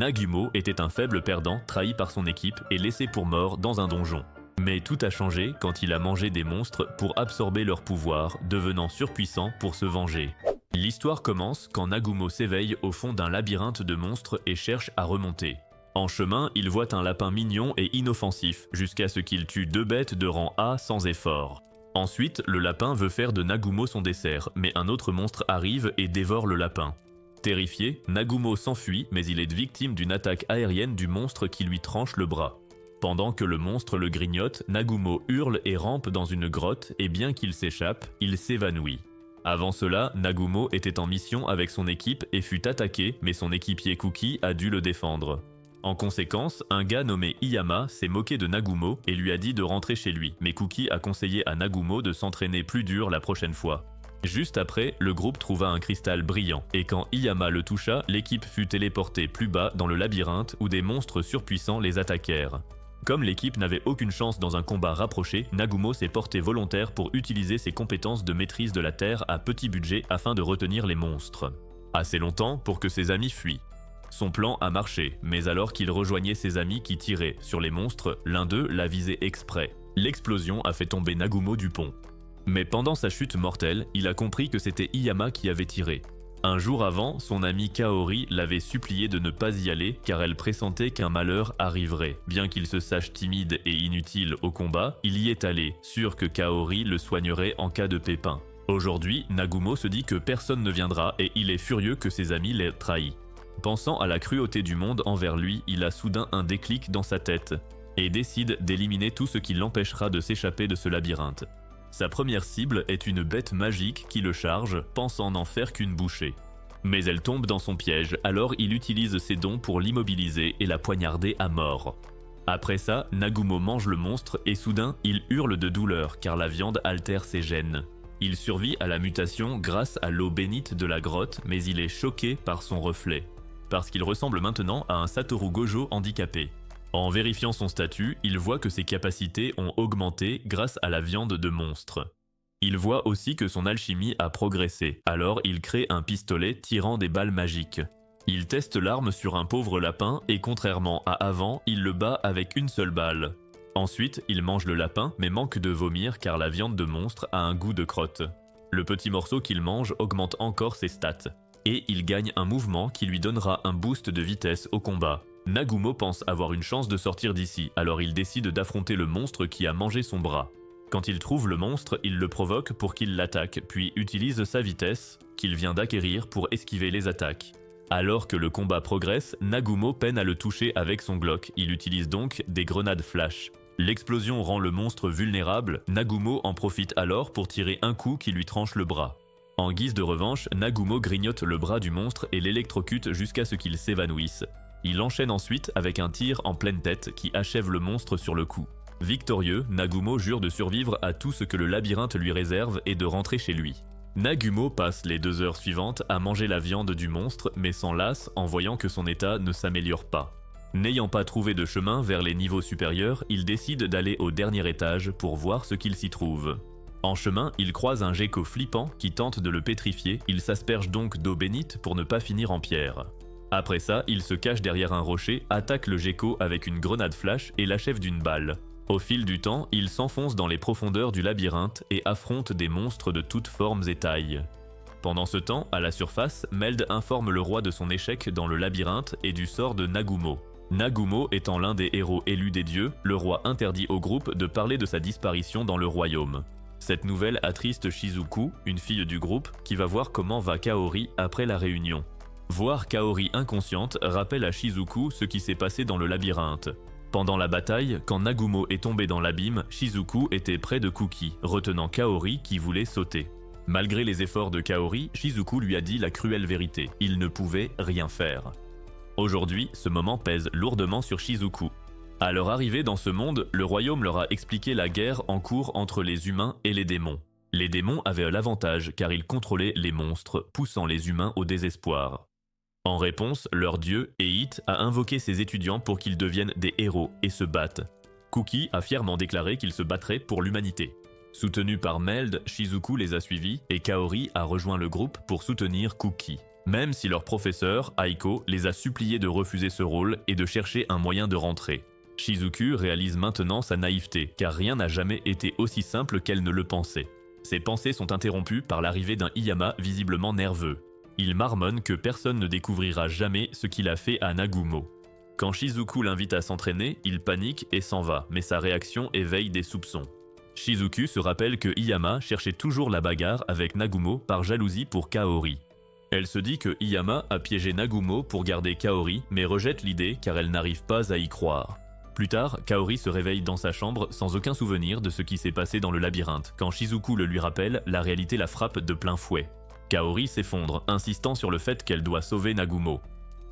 Nagumo était un faible perdant trahi par son équipe et laissé pour mort dans un donjon. Mais tout a changé quand il a mangé des monstres pour absorber leur pouvoir, devenant surpuissant pour se venger. L'histoire commence quand Nagumo s'éveille au fond d'un labyrinthe de monstres et cherche à remonter. En chemin, il voit un lapin mignon et inoffensif, jusqu'à ce qu'il tue 2 bêtes de rang A sans effort. Ensuite, le lapin veut faire de Nagumo son dessert, mais un autre monstre arrive et dévore le lapin. Terrifié, Nagumo s'enfuit, mais il est victime d'une attaque aérienne du monstre qui lui tranche le bras. Pendant que le monstre le grignote, Nagumo hurle et rampe dans une grotte, et bien qu'il s'échappe, il s'évanouit. Avant cela, Nagumo était en mission avec son équipe et fut attaqué, mais son équipier Kuki a dû le défendre. En conséquence, un gars nommé Iyama s'est moqué de Nagumo et lui a dit de rentrer chez lui, mais Kuki a conseillé à Nagumo de s'entraîner plus dur la prochaine fois. Juste après, le groupe trouva un cristal brillant, et quand Iyama le toucha, l'équipe fut téléportée plus bas dans le labyrinthe où des monstres surpuissants les attaquèrent. Comme l'équipe n'avait aucune chance dans un combat rapproché, Nagumo s'est porté volontaire pour utiliser ses compétences de maîtrise de la terre à petit budget afin de retenir les monstres. Assez longtemps pour que ses amis fuient. Son plan a marché, mais alors qu'il rejoignait ses amis qui tiraient sur les monstres, l'un d'eux l'a visé exprès. L'explosion a fait tomber Nagumo du pont. Mais pendant sa chute mortelle, il a compris que c'était Iyama qui avait tiré. Un jour avant, son amie Kaori l'avait supplié de ne pas y aller car elle pressentait qu'un malheur arriverait. Bien qu'il se sache timide et inutile au combat, il y est allé, sûr que Kaori le soignerait en cas de pépin. Aujourd'hui, Nagumo se dit que personne ne viendra et il est furieux que ses amis l'aient trahi. Pensant à la cruauté du monde envers lui, il a soudain un déclic dans sa tête et décide d'éliminer tout ce qui l'empêchera de s'échapper de ce labyrinthe. Sa première cible est une bête magique qui le charge, pensant n'en faire qu'une bouchée. Mais elle tombe dans son piège, alors il utilise ses dons pour l'immobiliser et la poignarder à mort. Après ça, Nagumo mange le monstre et soudain, il hurle de douleur car la viande altère ses gènes. Il survit à la mutation grâce à l'eau bénite de la grotte, mais il est choqué par son reflet, parce qu'il ressemble maintenant à un Satoru Gojo handicapé. En vérifiant son statut, il voit que ses capacités ont augmenté grâce à la viande de monstre. Il voit aussi que son alchimie a progressé, alors il crée un pistolet tirant des balles magiques. Il teste l'arme sur un pauvre lapin et contrairement à avant, il le bat avec une seule balle. Ensuite, il mange le lapin mais manque de vomir car la viande de monstre a un goût de crotte. Le petit morceau qu'il mange augmente encore ses stats. Et il gagne un mouvement qui lui donnera un boost de vitesse au combat. Nagumo pense avoir une chance de sortir d'ici, alors il décide d'affronter le monstre qui a mangé son bras. Quand il trouve le monstre, il le provoque pour qu'il l'attaque, puis utilise sa vitesse, qu'il vient d'acquérir pour esquiver les attaques. Alors que le combat progresse, Nagumo peine à le toucher avec son Glock, il utilise donc des grenades flash. L'explosion rend le monstre vulnérable, Nagumo en profite alors pour tirer un coup qui lui tranche le bras. En guise de revanche, Nagumo grignote le bras du monstre et l'électrocute jusqu'à ce qu'il s'évanouisse. Il enchaîne ensuite avec un tir en pleine tête qui achève le monstre sur le coup. Victorieux, Nagumo jure de survivre à tout ce que le labyrinthe lui réserve et de rentrer chez lui. Nagumo passe les 2 heures suivantes à manger la viande du monstre mais s'en lasse en voyant que son état ne s'améliore pas. N'ayant pas trouvé de chemin vers les niveaux supérieurs, il décide d'aller au dernier étage pour voir ce qu'il s'y trouve. En chemin, il croise un gecko flippant qui tente de le pétrifier, il s'asperge donc d'eau bénite pour ne pas finir en pierre. Après ça, il se cache derrière un rocher, attaque le gecko avec une grenade flash et l'achève d'une balle. Au fil du temps, il s'enfonce dans les profondeurs du labyrinthe et affronte des monstres de toutes formes et tailles. Pendant ce temps, à la surface, Meld informe le roi de son échec dans le labyrinthe et du sort de Nagumo. Nagumo étant l'un des héros élus des dieux, le roi interdit au groupe de parler de sa disparition dans le royaume. Cette nouvelle attriste Shizuku, une fille du groupe, qui va voir comment va Kaori après la réunion. Voir Kaori inconsciente rappelle à Shizuku ce qui s'est passé dans le labyrinthe. Pendant la bataille, quand Nagumo est tombé dans l'abîme, Shizuku était près de Kuki, retenant Kaori qui voulait sauter. Malgré les efforts de Kaori, Shizuku lui a dit la cruelle vérité, il ne pouvait rien faire. Aujourd'hui, ce moment pèse lourdement sur Shizuku. À leur arrivée dans ce monde, le royaume leur a expliqué la guerre en cours entre les humains et les démons. Les démons avaient l'avantage car ils contrôlaient les monstres, poussant les humains au désespoir. En réponse, leur dieu, Eit, a invoqué ses étudiants pour qu'ils deviennent des héros et se battent. Kuki a fièrement déclaré qu'il se battrait pour l'humanité. Soutenu par Meld, Shizuku les a suivis et Kaori a rejoint le groupe pour soutenir Kuki. même si leur professeur, Aiko, les a suppliés de refuser ce rôle et de chercher un moyen de rentrer. Shizuku réalise maintenant sa naïveté, car rien n'a jamais été aussi simple qu'elle ne le pensait. Ses pensées sont interrompues par l'arrivée d'un Iyama visiblement nerveux. Il marmonne que personne ne découvrira jamais ce qu'il a fait à Nagumo. Quand Shizuku l'invite à s'entraîner, il panique et s'en va, mais sa réaction éveille des soupçons. Shizuku se rappelle que Iyama cherchait toujours la bagarre avec Nagumo par jalousie pour Kaori. Elle se dit que Iyama a piégé Nagumo pour garder Kaori, mais rejette l'idée car elle n'arrive pas à y croire. Plus tard, Kaori se réveille dans sa chambre sans aucun souvenir de ce qui s'est passé dans le labyrinthe. Quand Shizuku le lui rappelle, la réalité la frappe de plein fouet. Kaori s'effondre, insistant sur le fait qu'elle doit sauver Nagumo.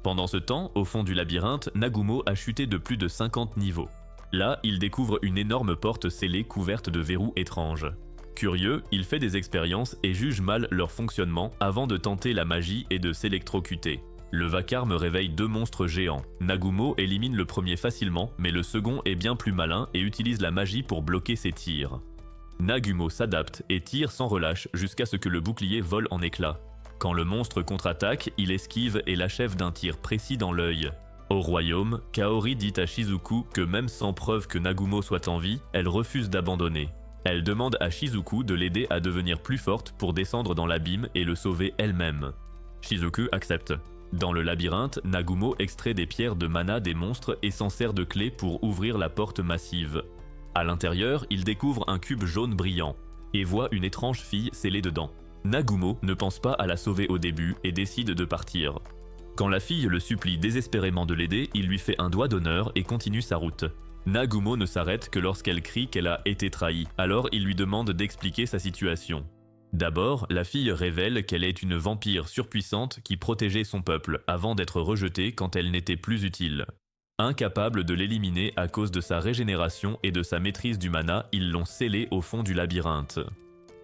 Pendant ce temps, au fond du labyrinthe, Nagumo a chuté de plus de 50 niveaux. Là, il découvre une énorme porte scellée couverte de verrous étranges. Curieux, il fait des expériences et juge mal leur fonctionnement avant de tenter la magie et de s'électrocuter. Le vacarme réveille 2 monstres géants. Nagumo élimine le premier facilement, mais le second est bien plus malin et utilise la magie pour bloquer ses tirs. Nagumo s'adapte et tire sans relâche jusqu'à ce que le bouclier vole en éclats. Quand le monstre contre-attaque, il esquive et l'achève d'un tir précis dans l'œil. Au royaume, Kaori dit à Shizuku que même sans preuve que Nagumo soit en vie, elle refuse d'abandonner. Elle demande à Shizuku de l'aider à devenir plus forte pour descendre dans l'abîme et le sauver elle-même. Shizuku accepte. Dans le labyrinthe, Nagumo extrait des pierres de mana des monstres et s'en sert de clé pour ouvrir la porte massive. À l'intérieur, il découvre un cube jaune brillant et voit une étrange fille scellée dedans. Nagumo ne pense pas à la sauver au début et décide de partir. Quand la fille le supplie désespérément de l'aider, il lui fait un doigt d'honneur et continue sa route. Nagumo ne s'arrête que lorsqu'elle crie qu'elle a été trahie, alors il lui demande d'expliquer sa situation. D'abord, la fille révèle qu'elle est une vampire surpuissante qui protégeait son peuple avant d'être rejetée quand elle n'était plus utile. Incapable de l'éliminer à cause de sa régénération et de sa maîtrise du mana, ils l'ont scellée au fond du labyrinthe.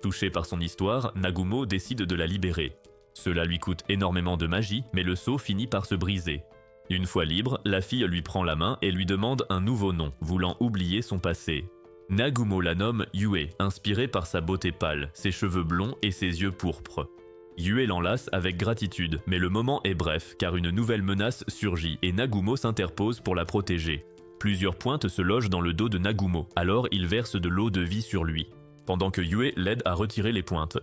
Touché par son histoire, Nagumo décide de la libérer. Cela lui coûte énormément de magie, mais le sceau finit par se briser. Une fois libre, la fille lui prend la main et lui demande un nouveau nom, voulant oublier son passé. Nagumo la nomme Yue, inspirée par sa beauté pâle, ses cheveux blonds et ses yeux pourpres. Yue l'enlace avec gratitude, mais le moment est bref car une nouvelle menace surgit et Nagumo s'interpose pour la protéger. Plusieurs pointes se logent dans le dos de Nagumo, alors il verse de l'eau de vie sur lui, pendant que Yue l'aide à retirer les pointes.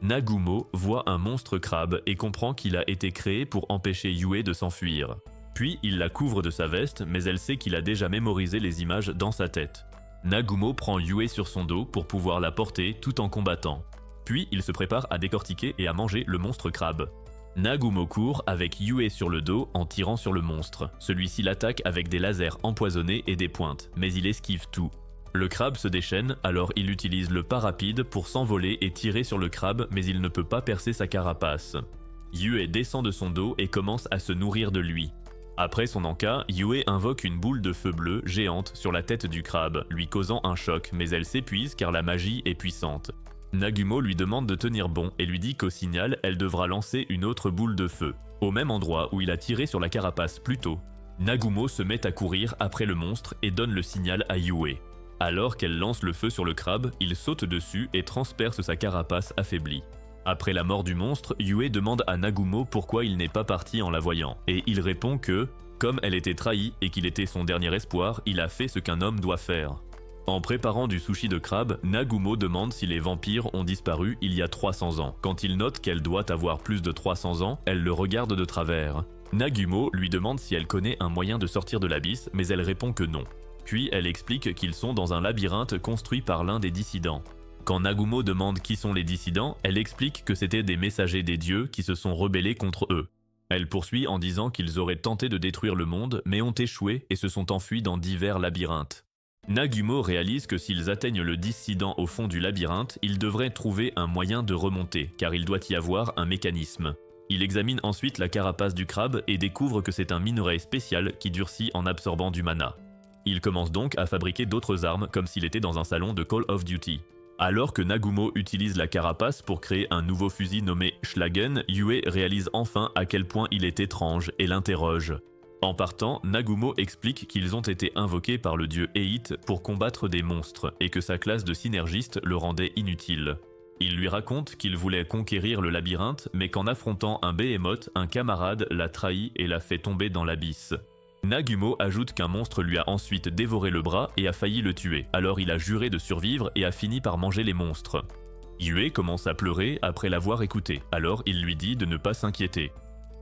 Nagumo voit un monstre crabe et comprend qu'il a été créé pour empêcher Yue de s'enfuir. Puis il la couvre de sa veste, mais elle sait qu'il a déjà mémorisé les images dans sa tête. Nagumo prend Yue sur son dos pour pouvoir la porter tout en combattant. Puis il se prépare à décortiquer et à manger le monstre crabe. Nagumo court avec Yue sur le dos en tirant sur le monstre. Celui-ci l'attaque avec des lasers empoisonnés et des pointes, mais il esquive tout. Le crabe se déchaîne, alors il utilise le pas rapide pour s'envoler et tirer sur le crabe, mais il ne peut pas percer sa carapace. Yue descend de son dos et commence à se nourrir de lui. Après son encas, Yue invoque une boule de feu bleu géante sur la tête du crabe, lui causant un choc, mais elle s'épuise car la magie est puissante. Nagumo lui demande de tenir bon et lui dit qu'au signal, elle devra lancer une autre boule de feu, au même endroit où il a tiré sur la carapace plus tôt. Nagumo se met à courir après le monstre et donne le signal à Yue. Alors qu'elle lance le feu sur le crabe, il saute dessus et transperce sa carapace affaiblie. Après la mort du monstre, Yue demande à Nagumo pourquoi il n'est pas parti en la voyant, et il répond que, comme elle était trahie et qu'il était son dernier espoir, il a fait ce qu'un homme doit faire. En préparant du sushi de crabe, Nagumo demande si les vampires ont disparu il y a 300 ans. Quand il note qu'elle doit avoir plus de 300 ans, elle le regarde de travers. Nagumo lui demande si elle connaît un moyen de sortir de l'abysse, mais elle répond que non. Puis elle explique qu'ils sont dans un labyrinthe construit par l'un des dissidents. Quand Nagumo demande qui sont les dissidents, elle explique que c'était des messagers des dieux qui se sont rebellés contre eux. Elle poursuit en disant qu'ils auraient tenté de détruire le monde, mais ont échoué et se sont enfuis dans divers labyrinthes. Nagumo réalise que s'ils atteignent le dissident au fond du labyrinthe, ils devraient trouver un moyen de remonter, car il doit y avoir un mécanisme. Il examine ensuite la carapace du crabe et découvre que c'est un minerai spécial qui durcit en absorbant du mana. Il commence donc à fabriquer d'autres armes comme s'il était dans un salon de Call of Duty. Alors que Nagumo utilise la carapace pour créer un nouveau fusil nommé Schlagen, Yue réalise enfin à quel point il est étrange et l'interroge. En partant, Nagumo explique qu'ils ont été invoqués par le dieu Eit pour combattre des monstres et que sa classe de synergiste le rendait inutile. Il lui raconte qu'il voulait conquérir le labyrinthe, mais qu'en affrontant un Behemoth, un camarade l'a trahi et l'a fait tomber dans l'abysse. Nagumo ajoute qu'un monstre lui a ensuite dévoré le bras et a failli le tuer, alors il a juré de survivre et a fini par manger les monstres. Yue commence à pleurer après l'avoir écouté, alors il lui dit de ne pas s'inquiéter,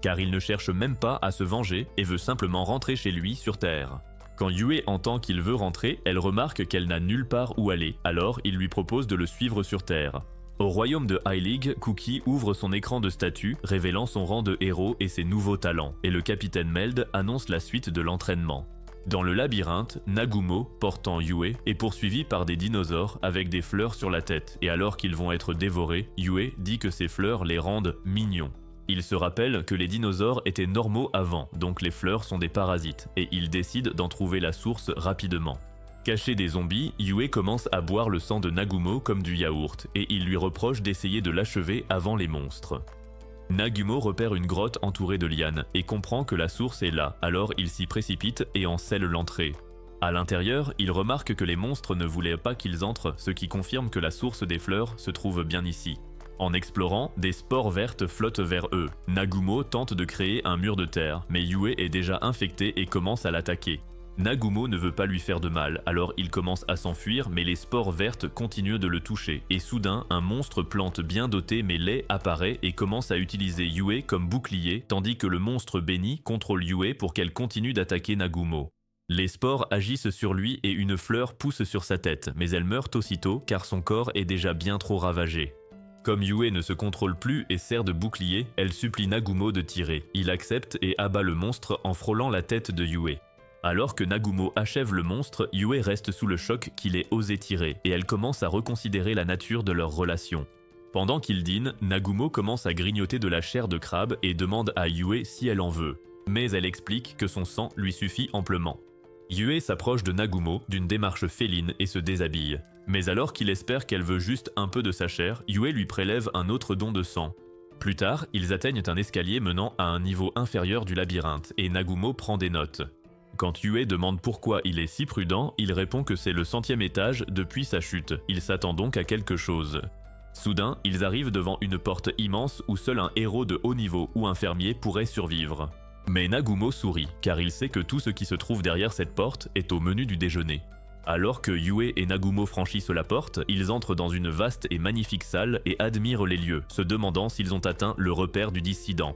car il ne cherche même pas à se venger et veut simplement rentrer chez lui sur Terre. Quand Yue entend qu'il veut rentrer, elle remarque qu'elle n'a nulle part où aller, alors il lui propose de le suivre sur Terre. Au royaume de High League, Cookie ouvre son écran de statut, révélant son rang de héros et ses nouveaux talents, et le capitaine Meld annonce la suite de l'entraînement. Dans le labyrinthe, Nagumo, portant Yue, est poursuivi par des dinosaures avec des fleurs sur la tête, et alors qu'ils vont être dévorés, Yue dit que ces fleurs les rendent mignons. Il se rappelle que les dinosaures étaient normaux avant, donc les fleurs sont des parasites, et il décide d'en trouver la source rapidement. Caché des zombies, Yue commence à boire le sang de Nagumo comme du yaourt, et il lui reproche d'essayer de l'achever avant les monstres. Nagumo repère une grotte entourée de lianes, et comprend que la source est là, alors il s'y précipite et en scelle l'entrée. À l'intérieur, il remarque que les monstres ne voulaient pas qu'ils entrent, ce qui confirme que la source des fleurs se trouve bien ici. En explorant, des spores vertes flottent vers eux. Nagumo tente de créer un mur de terre, mais Yue est déjà infecté et commence à l'attaquer. Nagumo ne veut pas lui faire de mal, alors il commence à s'enfuir, mais les spores vertes continuent de le toucher, et soudain, un monstre plante bien doté mais laid apparaît et commence à utiliser Yue comme bouclier, tandis que le monstre béni contrôle Yue pour qu'elle continue d'attaquer Nagumo. Les spores agissent sur lui et une fleur pousse sur sa tête, mais elle meurt aussitôt car son corps est déjà bien trop ravagé. Comme Yue ne se contrôle plus et sert de bouclier, elle supplie Nagumo de tirer. Il accepte et abat le monstre en frôlant la tête de Yue. Alors que Nagumo achève le monstre, Yue reste sous le choc qu'il ait osé tirer, et elle commence à reconsidérer la nature de leur relation. Pendant qu'ils dînent, Nagumo commence à grignoter de la chair de crabe et demande à Yue si elle en veut. Mais elle explique que son sang lui suffit amplement. Yue s'approche de Nagumo d'une démarche féline et se déshabille. Mais alors qu'il espère qu'elle veut juste un peu de sa chair, Yue lui prélève un autre don de sang. Plus tard, ils atteignent un escalier menant à un niveau inférieur du labyrinthe, et Nagumo prend des notes. Quand Yue demande pourquoi il est si prudent, il répond que c'est le 100e étage depuis sa chute. Il s'attend donc à quelque chose. Soudain, ils arrivent devant une porte immense où seul un héros de haut niveau ou un fermier pourrait survivre. Mais Nagumo sourit, car il sait que tout ce qui se trouve derrière cette porte est au menu du déjeuner. Alors que Yue et Nagumo franchissent la porte, ils entrent dans une vaste et magnifique salle et admirent les lieux, se demandant s'ils ont atteint le repère du dissident.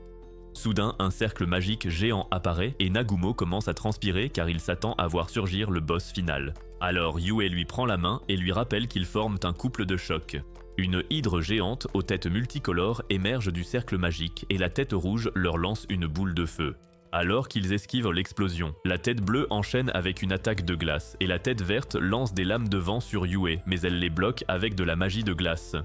Soudain, un cercle magique géant apparaît et Nagumo commence à transpirer car il s'attend à voir surgir le boss final. Alors Yue lui prend la main et lui rappelle qu'ils forment un couple de choc. Une hydre géante aux têtes multicolores émerge du cercle magique et la tête rouge leur lance une boule de feu. Alors qu'ils esquivent l'explosion, la tête bleue enchaîne avec une attaque de glace et la tête verte lance des lames de vent sur Yue, mais elle les bloque avec de la magie de glace.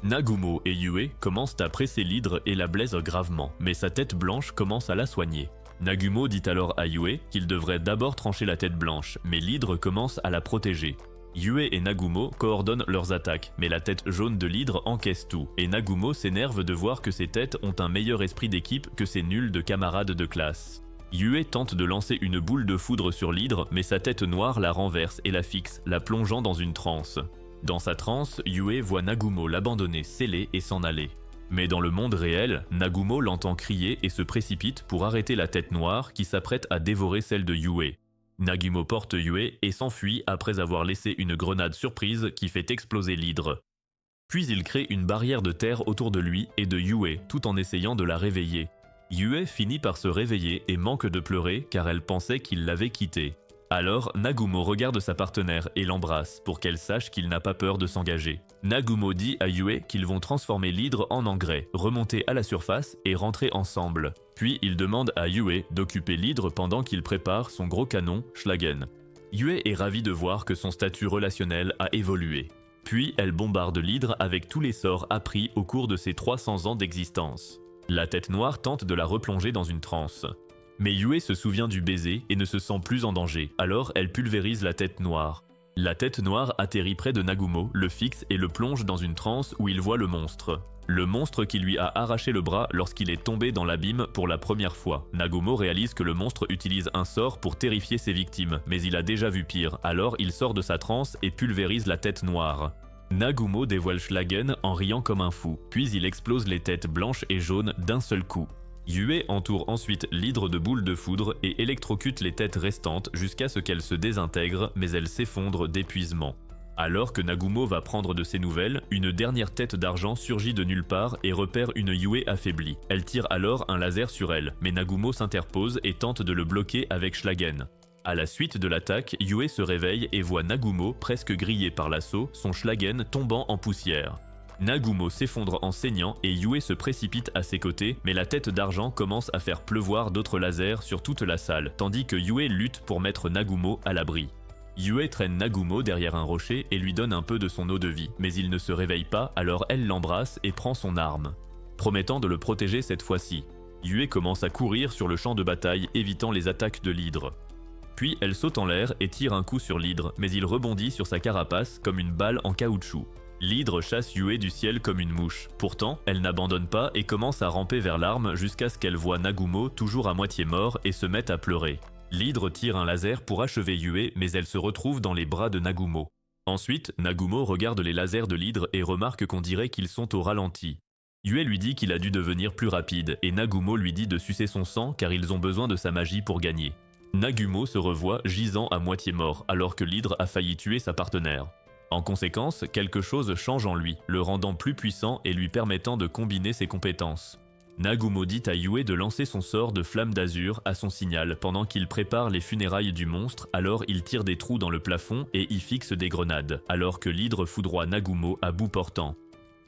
Nagumo et Yue commencent à presser l'hydre et la blessent gravement, mais sa tête blanche commence à la soigner. Nagumo dit alors à Yue qu'il devrait d'abord trancher la tête blanche, mais l'hydre commence à la protéger. Yue et Nagumo coordonnent leurs attaques, mais la tête jaune de l'hydre encaisse tout, et Nagumo s'énerve de voir que ses têtes ont un meilleur esprit d'équipe que ses nuls de camarades de classe. Yue tente de lancer une boule de foudre sur l'hydre, mais sa tête noire la renverse et la fixe, la plongeant dans une transe. Dans sa transe, Yue voit Nagumo l'abandonner scellé et s'en aller. Mais dans le monde réel, Nagumo l'entend crier et se précipite pour arrêter la tête noire qui s'apprête à dévorer celle de Yue. Nagumo porte Yue et s'enfuit après avoir laissé une grenade surprise qui fait exploser l'hydre. Puis il crée une barrière de terre autour de lui et de Yue tout en essayant de la réveiller. Yue finit par se réveiller et manque de pleurer car elle pensait qu'il l'avait quittée. Alors Nagumo regarde sa partenaire et l'embrasse pour qu'elle sache qu'il n'a pas peur de s'engager. Nagumo dit à Yue qu'ils vont transformer l'hydre en engrais, remonter à la surface et rentrer ensemble. Puis il demande à Yue d'occuper l'hydre pendant qu'il prépare son gros canon, Schlagen. Yue est ravie de voir que son statut relationnel a évolué. Puis elle bombarde l'hydre avec tous les sorts appris au cours de ses 300 ans d'existence. La tête noire tente de la replonger dans une transe. Mais Yue se souvient du baiser et ne se sent plus en danger, alors elle pulvérise la tête noire. La tête noire atterrit près de Nagumo, le fixe et le plonge dans une transe où il voit le monstre. Le monstre qui lui a arraché le bras lorsqu'il est tombé dans l'abîme pour la première fois. Nagumo réalise que le monstre utilise un sort pour terrifier ses victimes, mais il a déjà vu pire, alors il sort de sa transe et pulvérise la tête noire. Nagumo dévoile Schlagen en riant comme un fou, puis il explose les têtes blanches et jaunes d'un seul coup. Yue entoure ensuite l'hydre de boules de foudre et électrocute les têtes restantes jusqu'à ce qu'elles se désintègrent, mais elles s'effondrent d'épuisement. Alors que Nagumo va prendre de ses nouvelles, une dernière tête d'argent surgit de nulle part et repère une Yue affaiblie. Elle tire alors un laser sur elle, mais Nagumo s'interpose et tente de le bloquer avec Schlagen. À la suite de l'attaque, Yue se réveille et voit Nagumo presque grillé par l'assaut, son Schlagen tombant en poussière. Nagumo s'effondre en saignant et Yue se précipite à ses côtés, mais la tête d'argent commence à faire pleuvoir d'autres lasers sur toute la salle, tandis que Yue lutte pour mettre Nagumo à l'abri. Yue traîne Nagumo derrière un rocher et lui donne un peu de son eau de vie, mais il ne se réveille pas, alors elle l'embrasse et prend son arme, promettant de le protéger cette fois-ci. Yue commence à courir sur le champ de bataille, évitant les attaques de l'hydre. Puis elle saute en l'air et tire un coup sur l'hydre, mais il rebondit sur sa carapace comme une balle en caoutchouc. L'hydre chasse Yue du ciel comme une mouche. Pourtant, elle n'abandonne pas et commence à ramper vers l'arme jusqu'à ce qu'elle voie Nagumo toujours à moitié mort et se mette à pleurer. L'hydre tire un laser pour achever Yue, mais elle se retrouve dans les bras de Nagumo. Ensuite, Nagumo regarde les lasers de l'hydre et remarque qu'on dirait qu'ils sont au ralenti. Yue lui dit qu'il a dû devenir plus rapide et Nagumo lui dit de sucer son sang car ils ont besoin de sa magie pour gagner. Nagumo se revoit gisant à moitié mort alors que l'hydre a failli tuer sa partenaire. En conséquence, quelque chose change en lui, le rendant plus puissant et lui permettant de combiner ses compétences. Nagumo dit à Yue de lancer son sort de flamme d'azur à son signal pendant qu'il prépare les funérailles du monstre, alors il tire des trous dans le plafond et y fixe des grenades, alors que l'hydre foudroie Nagumo à bout portant.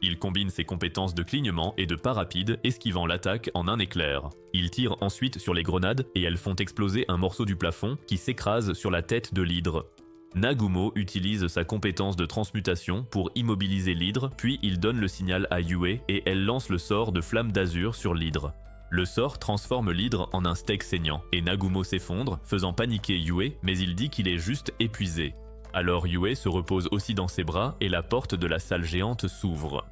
Il combine ses compétences de clignement et de pas rapide, esquivant l'attaque en un éclair. Il tire ensuite sur les grenades et elles font exploser un morceau du plafond qui s'écrase sur la tête de l'hydre. Nagumo utilise sa compétence de transmutation pour immobiliser l'hydre, puis il donne le signal à Yue et elle lance le sort de flamme d'azur sur l'hydre. Le sort transforme l'hydre en un steak saignant et Nagumo s'effondre, faisant paniquer Yue, mais il dit qu'il est juste épuisé. Alors Yue se repose aussi dans ses bras et la porte de la salle géante s'ouvre.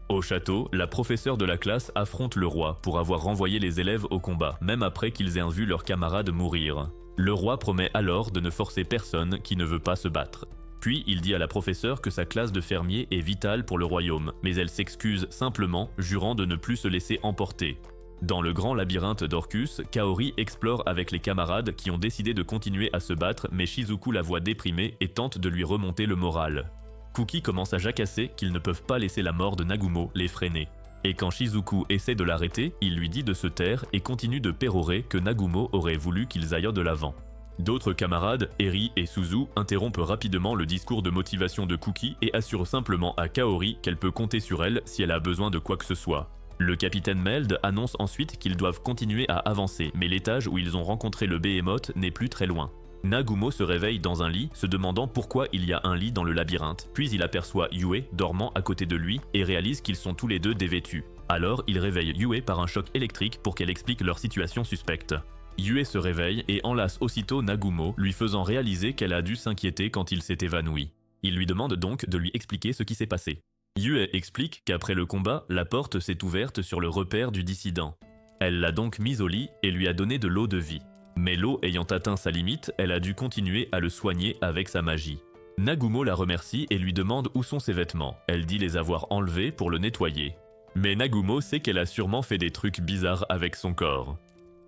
Au château, la professeure de la classe affronte le roi pour avoir renvoyé les élèves au combat, même après qu'ils aient vu leurs camarades mourir. Le roi promet alors de ne forcer personne qui ne veut pas se battre. Puis il dit à la professeure que sa classe de fermiers est vitale pour le royaume, mais elle s'excuse simplement, jurant de ne plus se laisser emporter. Dans le grand labyrinthe d'Orcus, Kaori explore avec les camarades qui ont décidé de continuer à se battre, mais Shizuku la voit déprimée et tente de lui remonter le moral. Kuki commence à jacasser qu'ils ne peuvent pas laisser la mort de Nagumo les freiner. Et quand Shizuku essaie de l'arrêter, il lui dit de se taire et continue de pérorer que Nagumo aurait voulu qu'ils aillent de l'avant. D'autres camarades, Eri et Suzu, interrompent rapidement le discours de motivation de Kuki et assurent simplement à Kaori qu'elle peut compter sur elle si elle a besoin de quoi que ce soit. Le capitaine Meld annonce ensuite qu'ils doivent continuer à avancer, mais l'étage où ils ont rencontré le Behemoth n'est plus très loin. Nagumo se réveille dans un lit, se demandant pourquoi il y a un lit dans le labyrinthe, puis il aperçoit Yue dormant à côté de lui et réalise qu'ils sont tous les deux dévêtus. Alors il réveille Yue par un choc électrique pour qu'elle explique leur situation suspecte. Yue se réveille et enlace aussitôt Nagumo, lui faisant réaliser qu'elle a dû s'inquiéter quand il s'est évanoui. Il lui demande donc de lui expliquer ce qui s'est passé. Yue explique qu'après le combat, la porte s'est ouverte sur le repère du dissident. Elle l'a donc mis au lit et lui a donné de l'eau de vie. Mais l'eau ayant atteint sa limite, elle a dû continuer à le soigner avec sa magie. Nagumo la remercie et lui demande où sont ses vêtements. Elle dit les avoir enlevés pour le nettoyer. Mais Nagumo sait qu'elle a sûrement fait des trucs bizarres avec son corps.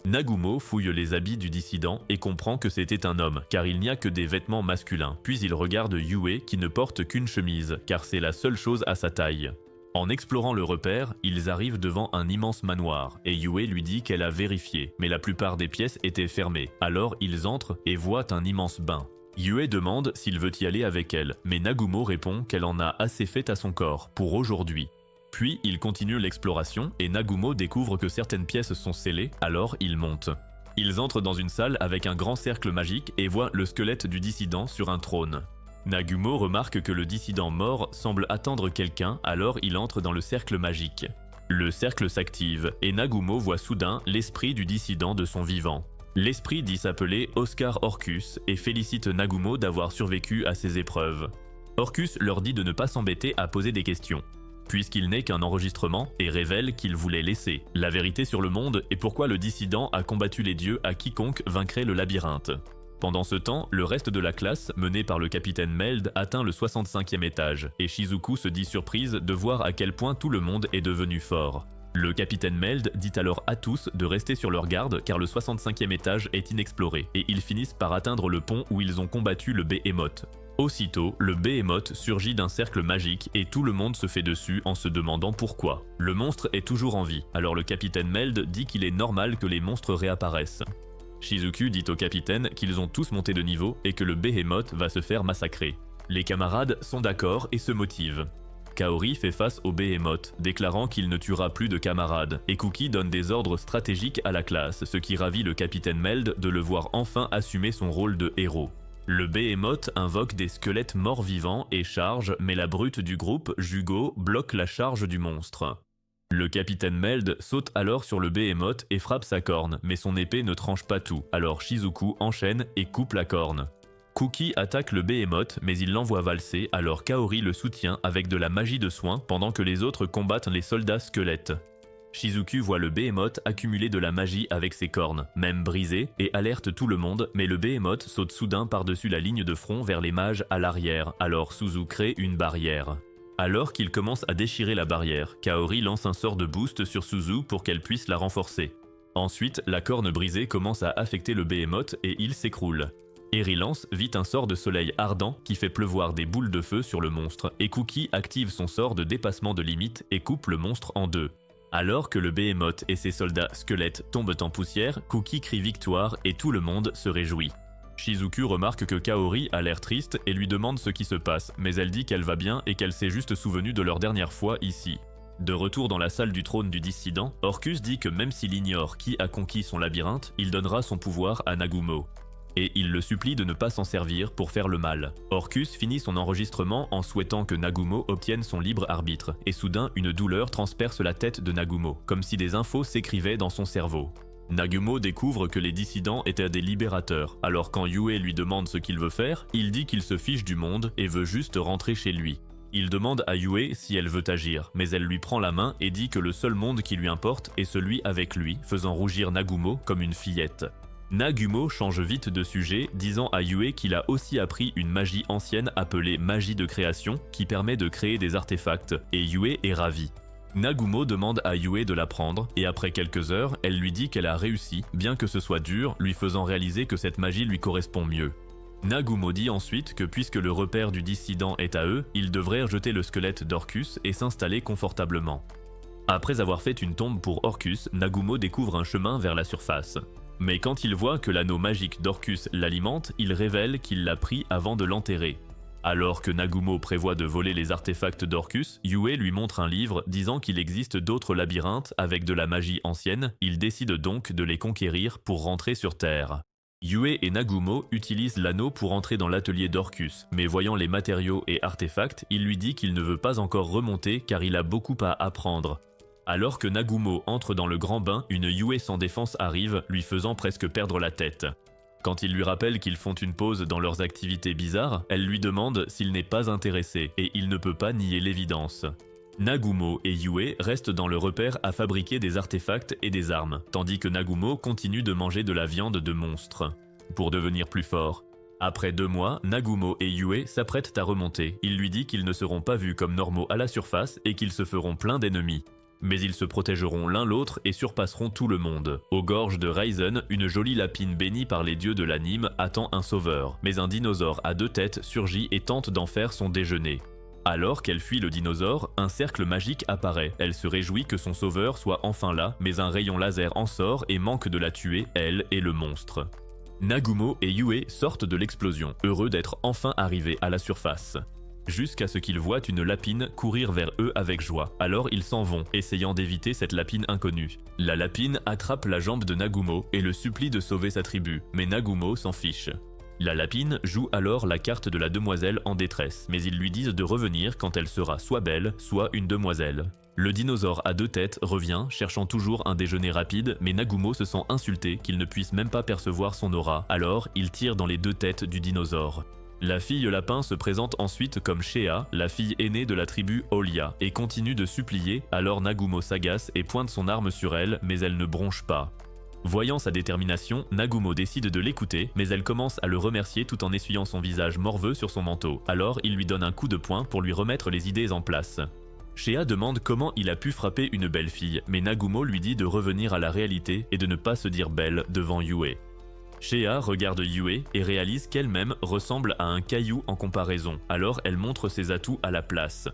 Nagumo fouille les habits du dissident et comprend que c'était un homme, car il n'y a que des vêtements masculins. Puis il regarde Yue qui ne porte qu'une chemise, car c'est la seule chose à sa taille. En explorant le repère, ils arrivent devant un immense manoir, et Yue lui dit qu'elle a vérifié, mais la plupart des pièces étaient fermées. Alors ils entrent et voient un immense bain. Yue demande s'il veut y aller avec elle, mais Nagumo répond qu'elle en a assez fait à son corps, pour aujourd'hui. Puis il continue l'exploration, et Nagumo découvre que certaines pièces sont scellées, alors il monte. Ils entrent dans une salle avec un grand cercle magique et voient le squelette du dissident sur un trône. Nagumo remarque que le dissident mort semble attendre quelqu'un, alors il entre dans le cercle magique. Le cercle s'active, et Nagumo voit soudain l'esprit du dissident de son vivant. L'esprit dit s'appeler Oscar Orcus et félicite Nagumo d'avoir survécu à ces épreuves. Orcus leur dit de ne pas s'embêter à poser des questions, puisqu'il n'est qu'un enregistrement et révèle qu'il voulait laisser la vérité sur le monde et pourquoi le dissident a combattu les dieux à quiconque vaincrait le labyrinthe. Pendant ce temps, le reste de la classe, menée par le capitaine Meld, atteint le 65e étage, et Shizuku se dit surprise de voir à quel point tout le monde est devenu fort. Le capitaine Meld dit alors à tous de rester sur leur garde car le 65e étage est inexploré, et ils finissent par atteindre le pont où ils ont combattu le Behemoth. Aussitôt, le Behemoth surgit d'un cercle magique et tout le monde se fait dessus en se demandant pourquoi. Le monstre est toujours en vie, alors le capitaine Meld dit qu'il est normal que les monstres réapparaissent. Shizuku dit au capitaine qu'ils ont tous monté de niveau et que le Behemoth va se faire massacrer. Les camarades sont d'accord et se motivent. Kaori fait face au Behemoth, déclarant qu'il ne tuera plus de camarades, et Cookie donne des ordres stratégiques à la classe, ce qui ravit le capitaine Meld de le voir enfin assumer son rôle de héros. Le Behemoth invoque des squelettes morts-vivants et charge, mais la brute du groupe, Jugo, bloque la charge du monstre. Le capitaine Meld saute alors sur le Behemoth et frappe sa corne, mais son épée ne tranche pas tout, alors Shizuku enchaîne et coupe la corne. Cookie attaque le Behemoth, mais il l'envoie valser, alors Kaori le soutient avec de la magie de soin pendant que les autres combattent les soldats squelettes. Shizuku voit le Behemoth accumuler de la magie avec ses cornes, même brisées, et alerte tout le monde, mais le Behemoth saute soudain par-dessus la ligne de front vers les mages à l'arrière, alors Suzu crée une barrière. Alors qu'il commence à déchirer la barrière, Kaori lance un sort de boost sur Suzu pour qu'elle puisse la renforcer. Ensuite, la corne brisée commence à affecter le Behemoth et il s'écroule. Eri lance vite un sort de soleil ardent qui fait pleuvoir des boules de feu sur le monstre, et Cookie active son sort de dépassement de limite et coupe le monstre en deux. Alors que le Behemoth et ses soldats squelettes tombent en poussière, Cookie crie victoire et tout le monde se réjouit. Shizuku remarque que Kaori a l'air triste et lui demande ce qui se passe, mais elle dit qu'elle va bien et qu'elle s'est juste souvenue de leur dernière fois ici. De retour dans la salle du trône du dissident, Orcus dit que même s'il ignore qui a conquis son labyrinthe, il donnera son pouvoir à Nagumo. Et il le supplie de ne pas s'en servir pour faire le mal. Orcus finit son enregistrement en souhaitant que Nagumo obtienne son libre arbitre, et soudain une douleur transperce la tête de Nagumo, comme si des infos s'écrivaient dans son cerveau. Nagumo découvre que les dissidents étaient des libérateurs, alors quand Yue lui demande ce qu'il veut faire, il dit qu'il se fiche du monde et veut juste rentrer chez lui. Il demande à Yue si elle veut agir, mais elle lui prend la main et dit que le seul monde qui lui importe est celui avec lui, faisant rougir Nagumo comme une fillette. Nagumo change vite de sujet, disant à Yue qu'il a aussi appris une magie ancienne appelée magie de création, qui permet de créer des artefacts, et Yue est ravie. Nagumo demande à Yue de l'apprendre, et après quelques heures, elle lui dit qu'elle a réussi, bien que ce soit dur, lui faisant réaliser que cette magie lui correspond mieux. Nagumo dit ensuite que puisque le repère du dissident est à eux, ils devraient rejeter le squelette d'Orcus et s'installer confortablement. Après avoir fait une tombe pour Orcus, Nagumo découvre un chemin vers la surface. Mais quand il voit que l'anneau magique d'Orcus l'alimente, il révèle qu'il l'a pris avant de l'enterrer. Alors que Nagumo prévoit de voler les artefacts d'Orcus, Yue lui montre un livre disant qu'il existe d'autres labyrinthes avec de la magie ancienne, il décide donc de les conquérir pour rentrer sur Terre. Yue et Nagumo utilisent l'anneau pour entrer dans l'atelier d'Orcus, mais voyant les matériaux et artefacts, il lui dit qu'il ne veut pas encore remonter car il a beaucoup à apprendre. Alors que Nagumo entre dans le grand bain, une Yue sans défense arrive, lui faisant presque perdre la tête. Quand il lui rappelle qu'ils font une pause dans leurs activités bizarres, elle lui demande s'il n'est pas intéressé, et il ne peut pas nier l'évidence. Nagumo et Yue restent dans le repère à fabriquer des artefacts et des armes, tandis que Nagumo continue de manger de la viande de monstres, pour devenir plus fort. Après 2 mois, Nagumo et Yue s'apprêtent à remonter. Il lui dit qu'ils ne seront pas vus comme normaux à la surface et qu'ils se feront plein d'ennemis. Mais ils se protégeront l'un l'autre et surpasseront tout le monde. Aux gorges de Raizen, une jolie lapine bénie par les dieux de l'anime attend un sauveur, mais un dinosaure à 2 têtes surgit et tente d'en faire son déjeuner. Alors qu'elle fuit le dinosaure, un cercle magique apparaît. Elle se réjouit que son sauveur soit enfin là, mais un rayon laser en sort et manque de la tuer, elle et le monstre. Nagumo et Yue sortent de l'explosion, heureux d'être enfin arrivés à la surface. Jusqu'à ce qu'ils voient une lapine courir vers eux avec joie. Alors ils s'en vont, essayant d'éviter cette lapine inconnue. La lapine attrape la jambe de Nagumo et le supplie de sauver sa tribu, mais Nagumo s'en fiche. La lapine joue alors la carte de la demoiselle en détresse, mais ils lui disent de revenir quand elle sera soit belle, soit une demoiselle. Le dinosaure à 2 têtes revient, cherchant toujours un déjeuner rapide, mais Nagumo se sent insulté qu'il ne puisse même pas percevoir son aura, alors il tire dans les 2 têtes du dinosaure. La fille lapin se présente ensuite comme Shea, la fille aînée de la tribu Olia, et continue de supplier, alors Nagumo s'agace et pointe son arme sur elle, mais elle ne bronche pas. Voyant sa détermination, Nagumo décide de l'écouter, mais elle commence à le remercier tout en essuyant son visage morveux sur son manteau. Alors il lui donne un coup de poing pour lui remettre les idées en place. Shea demande comment il a pu frapper une belle fille, mais Nagumo lui dit de revenir à la réalité et de ne pas se dire belle devant Yue. Shea regarde Yue et réalise qu'elle-même ressemble à un caillou en comparaison, alors elle montre ses atouts à la place,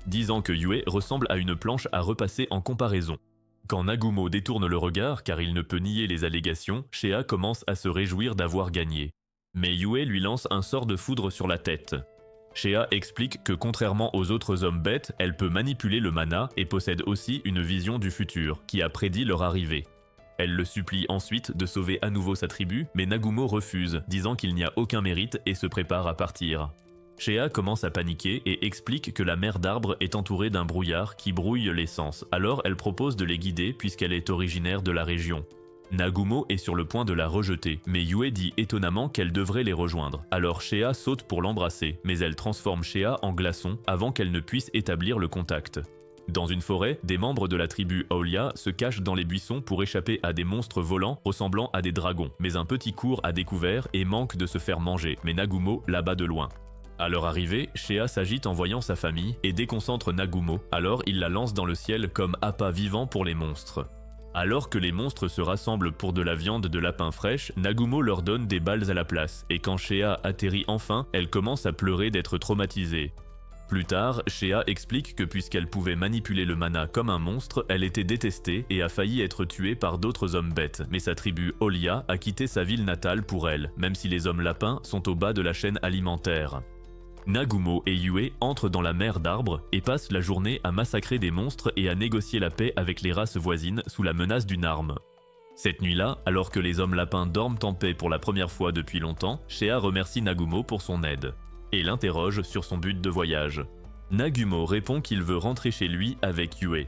disant que Yue ressemble à une planche à repasser en comparaison. Quand Nagumo détourne le regard car il ne peut nier les allégations, Shea commence à se réjouir d'avoir gagné. Mais Yue lui lance un sort de foudre sur la tête. Shea explique que contrairement aux autres hommes bêtes, elle peut manipuler le mana et possède aussi une vision du futur, qui a prédit leur arrivée. Elle le supplie ensuite de sauver à nouveau sa tribu, mais Nagumo refuse, disant qu'il n'y a aucun mérite et se prépare à partir. Shea commence à paniquer et explique que la mer d'arbres est entourée d'un brouillard qui brouille les sens, alors elle propose de les guider puisqu'elle est originaire de la région. Nagumo est sur le point de la rejeter, mais Yue dit étonnamment qu'elle devrait les rejoindre. Alors Shea saute pour l'embrasser, mais elle transforme Shea en glaçon avant qu'elle ne puisse établir le contact. Dans une forêt, des membres de la tribu Aulia se cachent dans les buissons pour échapper à des monstres volants ressemblant à des dragons, mais un petit court à découvert et manque de se faire manger, mais Nagumo l'abat de loin. À leur arrivée, Shea s'agite en voyant sa famille et déconcentre Nagumo, alors il la lance dans le ciel comme appât vivant pour les monstres. Alors que les monstres se rassemblent pour de la viande de lapin fraîche, Nagumo leur donne des balles à la place, et quand Shea atterrit enfin, elle commence à pleurer d'être traumatisée. Plus tard, Shea explique que puisqu'elle pouvait manipuler le mana comme un monstre, elle était détestée et a failli être tuée par d'autres hommes bêtes, mais sa tribu Aulia a quitté sa ville natale pour elle, même si les hommes lapins sont au bas de la chaîne alimentaire. Nagumo et Yue entrent dans la mer d'arbres et passent la journée à massacrer des monstres et à négocier la paix avec les races voisines sous la menace d'une arme. Cette nuit-là, alors que les hommes lapins dorment en paix pour la première fois depuis longtemps, Shea remercie Nagumo pour son aide et l'interroge sur son but de voyage. Nagumo répond qu'il veut rentrer chez lui avec Yue.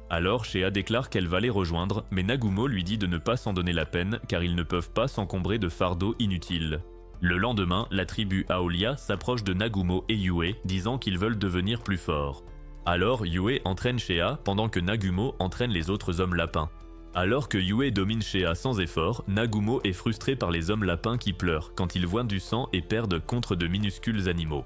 Alors Shea déclare qu'elle va les rejoindre, mais Nagumo lui dit de ne pas s'en donner la peine car ils ne peuvent pas s'encombrer de fardeaux inutiles. Le lendemain, la tribu Aulia s'approche de Nagumo et Yue, disant qu'ils veulent devenir plus forts. Alors Yue entraîne Shea pendant que Nagumo entraîne les autres hommes lapins. Alors que Yue domine Shea sans effort, Nagumo est frustré par les hommes lapins qui pleurent quand ils voient du sang et perdent contre de minuscules animaux.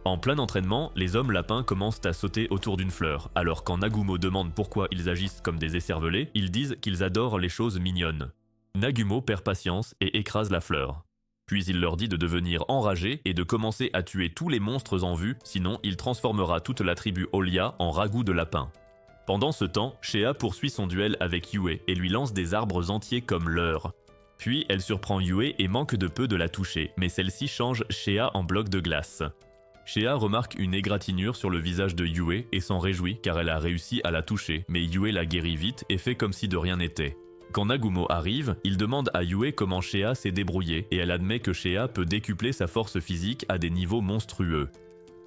En plein entraînement, les hommes lapins commencent à sauter autour d'une fleur, alors quand Nagumo demande pourquoi ils agissent comme des écervelés, ils disent qu'ils adorent les choses mignonnes. Nagumo perd patience et écrase la fleur. Puis il leur dit de devenir enragés et de commencer à tuer tous les monstres en vue, sinon il transformera toute la tribu Aulia en ragoût de lapin. Pendant ce temps, Shea poursuit son duel avec Yue et lui lance des arbres entiers comme leurre. Puis elle surprend Yue et manque de peu de la toucher, mais celle-ci change Shea en bloc de glace. Shea remarque une égratignure sur le visage de Yue et s'en réjouit car elle a réussi à la toucher, mais Yue la guérit vite et fait comme si de rien n'était. Quand Nagumo arrive, il demande à Yue comment Shea s'est débrouillée et elle admet que Shea peut décupler sa force physique à des niveaux monstrueux.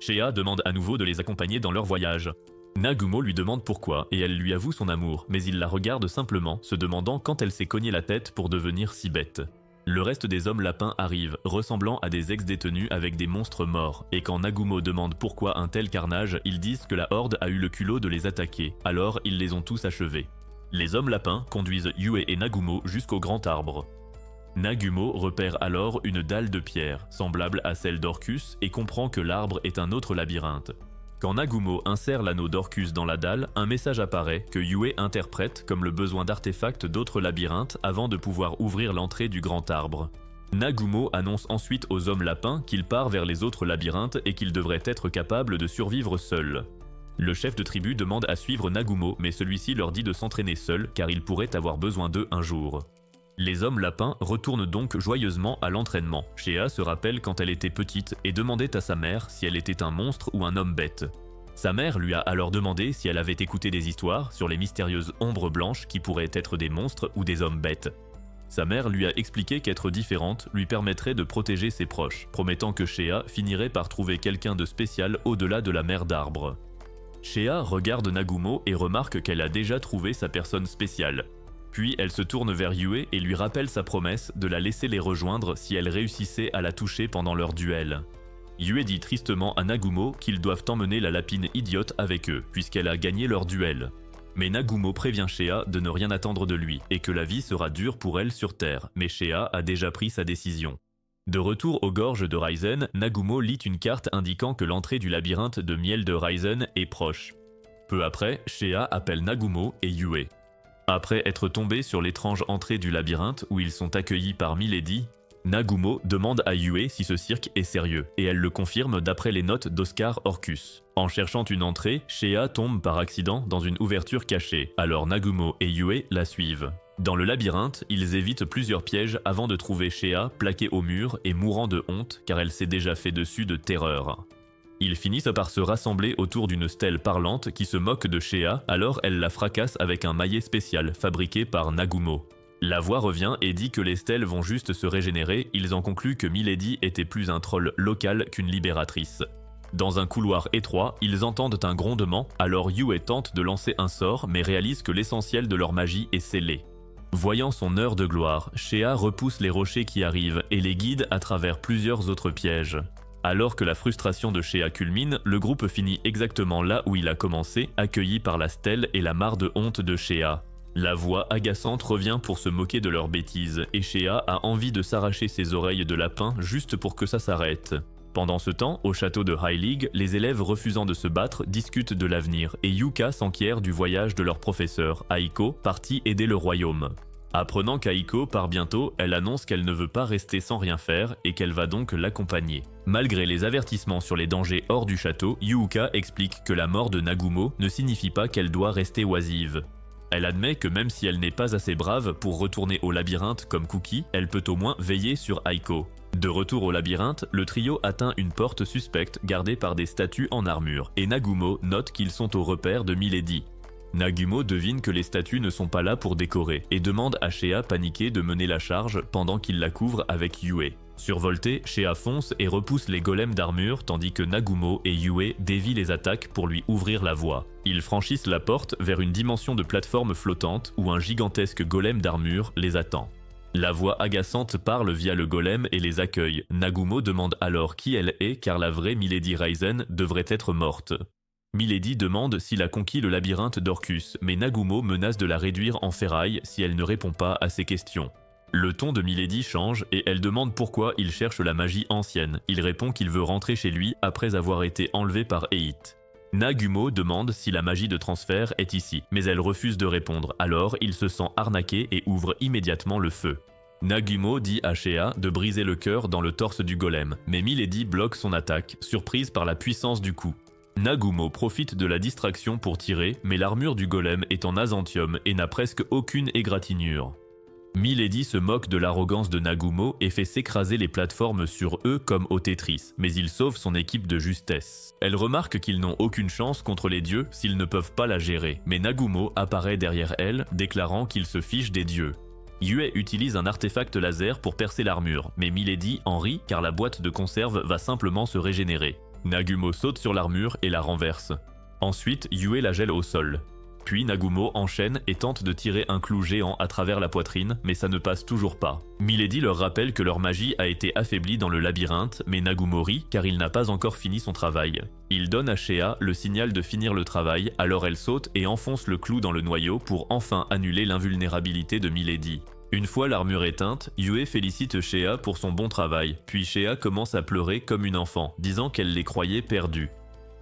Shea demande à nouveau de les accompagner dans leur voyage. Nagumo lui demande pourquoi et elle lui avoue son amour, mais il la regarde simplement, se demandant quand elle s'est cogné la tête pour devenir si bête. Le reste des hommes lapins arrivent, ressemblant à des ex-détenus avec des monstres morts, et quand Nagumo demande pourquoi un tel carnage, ils disent que la horde a eu le culot de les attaquer, alors ils les ont tous achevés. Les hommes lapins conduisent Yue et Nagumo jusqu'au grand arbre. Nagumo repère alors une dalle de pierre, semblable à celle d'Orcus, et comprend que l'arbre est un autre labyrinthe. Quand Nagumo insère l'anneau d'Orcus dans la dalle, un message apparaît que Yue interprète comme le besoin d'artefacts d'autres labyrinthes avant de pouvoir ouvrir l'entrée du grand arbre. Nagumo annonce ensuite aux hommes lapins qu'il part vers les autres labyrinthes et qu'il devrait être capable de survivre seul. Le chef de tribu demande à suivre Nagumo, mais celui-ci leur dit de s'entraîner seul car il pourrait avoir besoin d'eux un jour. Les hommes lapins retournent donc joyeusement à l'entraînement. Shea se rappelle quand elle était petite et demandait à sa mère si elle était un monstre ou un homme bête. Sa mère lui a alors demandé si elle avait écouté des histoires sur les mystérieuses ombres blanches qui pourraient être des monstres ou des hommes bêtes. Sa mère lui a expliqué qu'être différente lui permettrait de protéger ses proches, promettant que Shea finirait par trouver quelqu'un de spécial au-delà de la mer d'arbres. Shea regarde Nagumo et remarque qu'elle a déjà trouvé sa personne spéciale. Puis elle se tourne vers Yue et lui rappelle sa promesse de la laisser les rejoindre si elle réussissait à la toucher pendant leur duel. Yue dit tristement à Nagumo qu'ils doivent emmener la lapine idiote avec eux, puisqu'elle a gagné leur duel. Mais Nagumo prévient Shea de ne rien attendre de lui et que la vie sera dure pour elle sur Terre, mais Shea a déjà pris sa décision. De retour aux gorges de Raizen, Nagumo lit une carte indiquant que l'entrée du labyrinthe de miel de Raizen est proche. Peu après, Shea appelle Nagumo et Yue. Après être tombé sur l'étrange entrée du labyrinthe où ils sont accueillis par Milady, Nagumo demande à Yue si ce cirque est sérieux, et elle le confirme d'après les notes d'Oscar Orcus. En cherchant une entrée, Shea tombe par accident dans une ouverture cachée, alors Nagumo et Yue la suivent. Dans le labyrinthe, ils évitent plusieurs pièges avant de trouver Shea plaquée au mur et mourant de honte car elle s'est déjà fait dessus de terreur. Ils finissent par se rassembler autour d'une stèle parlante qui se moque de Shea, alors elle la fracasse avec un maillet spécial fabriqué par Nagumo. La voix revient et dit que les stèles vont juste se régénérer, ils en concluent que Milady était plus un troll local qu'une libératrice. Dans un couloir étroit, ils entendent un grondement, alors Yue tente de lancer un sort mais réalise que l'essentiel de leur magie est scellé. Voyant son heure de gloire, Shea repousse les rochers qui arrivent et les guide à travers plusieurs autres pièges. Alors que la frustration de Shea culmine, le groupe finit exactement là où il a commencé, accueilli par la stèle et la mare de honte de Shea. La voix agaçante revient pour se moquer de leurs bêtises, et Shea a envie de s'arracher ses oreilles de lapin juste pour que ça s'arrête. Pendant ce temps, au château de High League, les élèves refusant de se battre discutent de l'avenir, et Yuka s'enquiert du voyage de leur professeur, Aiko, parti aider le royaume. Apprenant qu'Aiko part bientôt, elle annonce qu'elle ne veut pas rester sans rien faire et qu'elle va donc l'accompagner. Malgré les avertissements sur les dangers hors du château, Yuka explique que la mort de Nagumo ne signifie pas qu'elle doit rester oisive. Elle admet que même si elle n'est pas assez brave pour retourner au labyrinthe comme Cookie, elle peut au moins veiller sur Aiko. De retour au labyrinthe, le trio atteint une porte suspecte gardée par des statues en armure, et Nagumo note qu'ils sont au repère de Milady. Nagumo devine que les statues ne sont pas là pour décorer, et demande à Shea paniquée de mener la charge pendant qu'il la couvre avec Yue. Survolté, Shea fonce et repousse les golems d'armure tandis que Nagumo et Yue dévient les attaques pour lui ouvrir la voie. Ils franchissent la porte vers une dimension de plateforme flottante où un gigantesque golem d'armure les attend. La voix agaçante parle via le golem et les accueille. Nagumo demande alors qui elle est car la vraie Milady Raizen devrait être morte. Milady demande s'il a conquis le labyrinthe d'Orcus, mais Nagumo menace de la réduire en ferraille si elle ne répond pas à ses questions. Le ton de Milady change et elle demande pourquoi il cherche la magie ancienne. Il répond qu'il veut rentrer chez lui après avoir été enlevé par Eit. Nagumo demande si la magie de transfert est ici, mais elle refuse de répondre, alors il se sent arnaqué et ouvre immédiatement le feu. Nagumo dit à Shea de briser le cœur dans le torse du golem, mais Milady bloque son attaque, surprise par la puissance du coup. Nagumo profite de la distraction pour tirer, mais l'armure du golem est en azantium et n'a presque aucune égratignure. Milady se moque de l'arrogance de Nagumo et fait s'écraser les plateformes sur eux comme au Tetris, mais il sauve son équipe de justesse. Elle remarque qu'ils n'ont aucune chance contre les dieux s'ils ne peuvent pas la gérer, mais Nagumo apparaît derrière elle, déclarant qu'il se fiche des dieux. Yue utilise un artefact laser pour percer l'armure, mais Milady en rit car la boîte de conserve va simplement se régénérer. Nagumo saute sur l'armure et la renverse. Ensuite, Yue la gèle au sol. Puis Nagumo enchaîne et tente de tirer un clou géant à travers la poitrine, mais ça ne passe toujours pas. Milady leur rappelle que leur magie a été affaiblie dans le labyrinthe, mais Nagumo rit car il n'a pas encore fini son travail. Il donne à Shea le signal de finir le travail, alors elle saute et enfonce le clou dans le noyau pour enfin annuler l'invulnérabilité de Milady. Une fois l'armure éteinte, Yue félicite Shea pour son bon travail, puis Shea commence à pleurer comme une enfant, disant qu'elle les croyait perdus.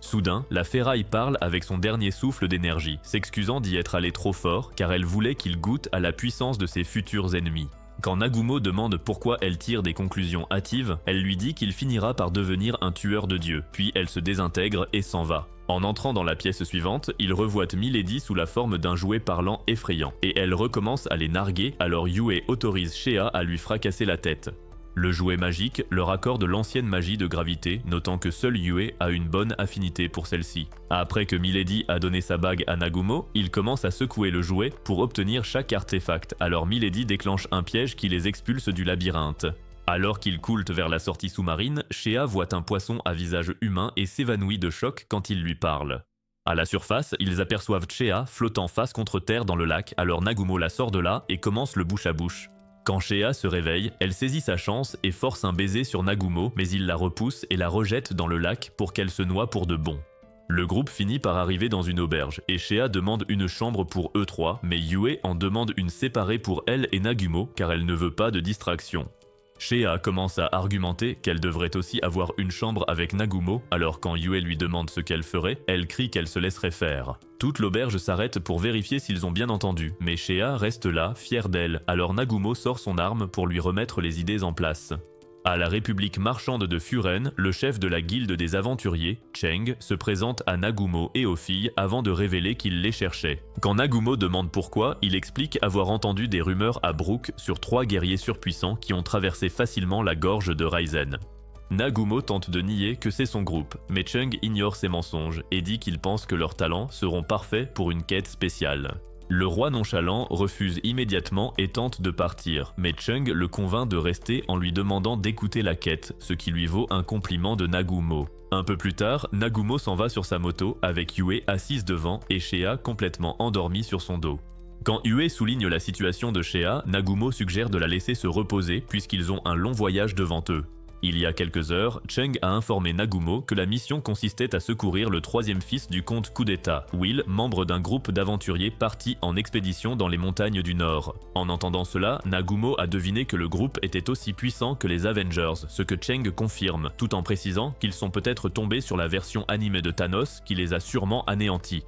Soudain, la ferraille parle avec son dernier souffle d'énergie, s'excusant d'y être allé trop fort car elle voulait qu'il goûte à la puissance de ses futurs ennemis. Quand Nagumo demande pourquoi elle tire des conclusions hâtives, elle lui dit qu'il finira par devenir un tueur de dieux, puis elle se désintègre et s'en va. En entrant dans la pièce suivante, il revoit Milady sous la forme d'un jouet parlant effrayant, et elle recommence à les narguer alors Yue autorise Shea à lui fracasser la tête. Le jouet magique leur accorde l'ancienne magie de gravité, notant que seul Yue a une bonne affinité pour celle-ci. Après que Milady a donné sa bague à Nagumo, il commence à secouer le jouet pour obtenir chaque artefact, alors Milady déclenche un piège qui les expulse du labyrinthe. Alors qu'ils coulent vers la sortie sous-marine, Shea voit un poisson à visage humain et s'évanouit de choc quand il lui parle. À la surface, ils aperçoivent Shea flottant face contre terre dans le lac, alors Nagumo la sort de là et commence le bouche à bouche. Quand Shea se réveille, elle saisit sa chance et force un baiser sur Nagumo, mais il la repousse et la rejette dans le lac pour qu'elle se noie pour de bon. Le groupe finit par arriver dans une auberge et Shea demande une chambre pour eux trois, mais Yue en demande une séparée pour elle et Nagumo car elle ne veut pas de distraction. Shea commence à argumenter qu'elle devrait aussi avoir une chambre avec Nagumo, alors quand Yue lui demande ce qu'elle ferait, elle crie qu'elle se laisserait faire. Toute l'auberge s'arrête pour vérifier s'ils ont bien entendu, mais Shea reste là, fière d'elle, alors Nagumo sort son arme pour lui remettre les idées en place. À la République marchande de Furen, le chef de la guilde des aventuriers, Cheng, se présente à Nagumo et aux filles avant de révéler qu'il les cherchait. Quand Nagumo demande pourquoi, il explique avoir entendu des rumeurs à Brook sur 3 guerriers surpuissants qui ont traversé facilement la gorge de Raizen. Nagumo tente de nier que c'est son groupe, mais Cheng ignore ses mensonges et dit qu'il pense que leurs talents seront parfaits pour une quête spéciale. Le roi nonchalant refuse immédiatement et tente de partir, mais Cheng le convainc de rester en lui demandant d'écouter la quête, ce qui lui vaut un compliment de Nagumo. Un peu plus tard, Nagumo s'en va sur sa moto avec Yue assise devant et Shea complètement endormie sur son dos. Quand Yue souligne la situation de Shea, Nagumo suggère de la laisser se reposer puisqu'ils ont un long voyage devant eux. Il y a quelques heures, Cheng a informé Nagumo que la mission consistait à secourir le 3e fils du comte Kudeta, Will, membre d'un groupe d'aventuriers partis en expédition dans les montagnes du Nord. En entendant cela, Nagumo a deviné que le groupe était aussi puissant que les Avengers, ce que Cheng confirme, tout en précisant qu'ils sont peut-être tombés sur la version animée de Thanos qui les a sûrement anéantis.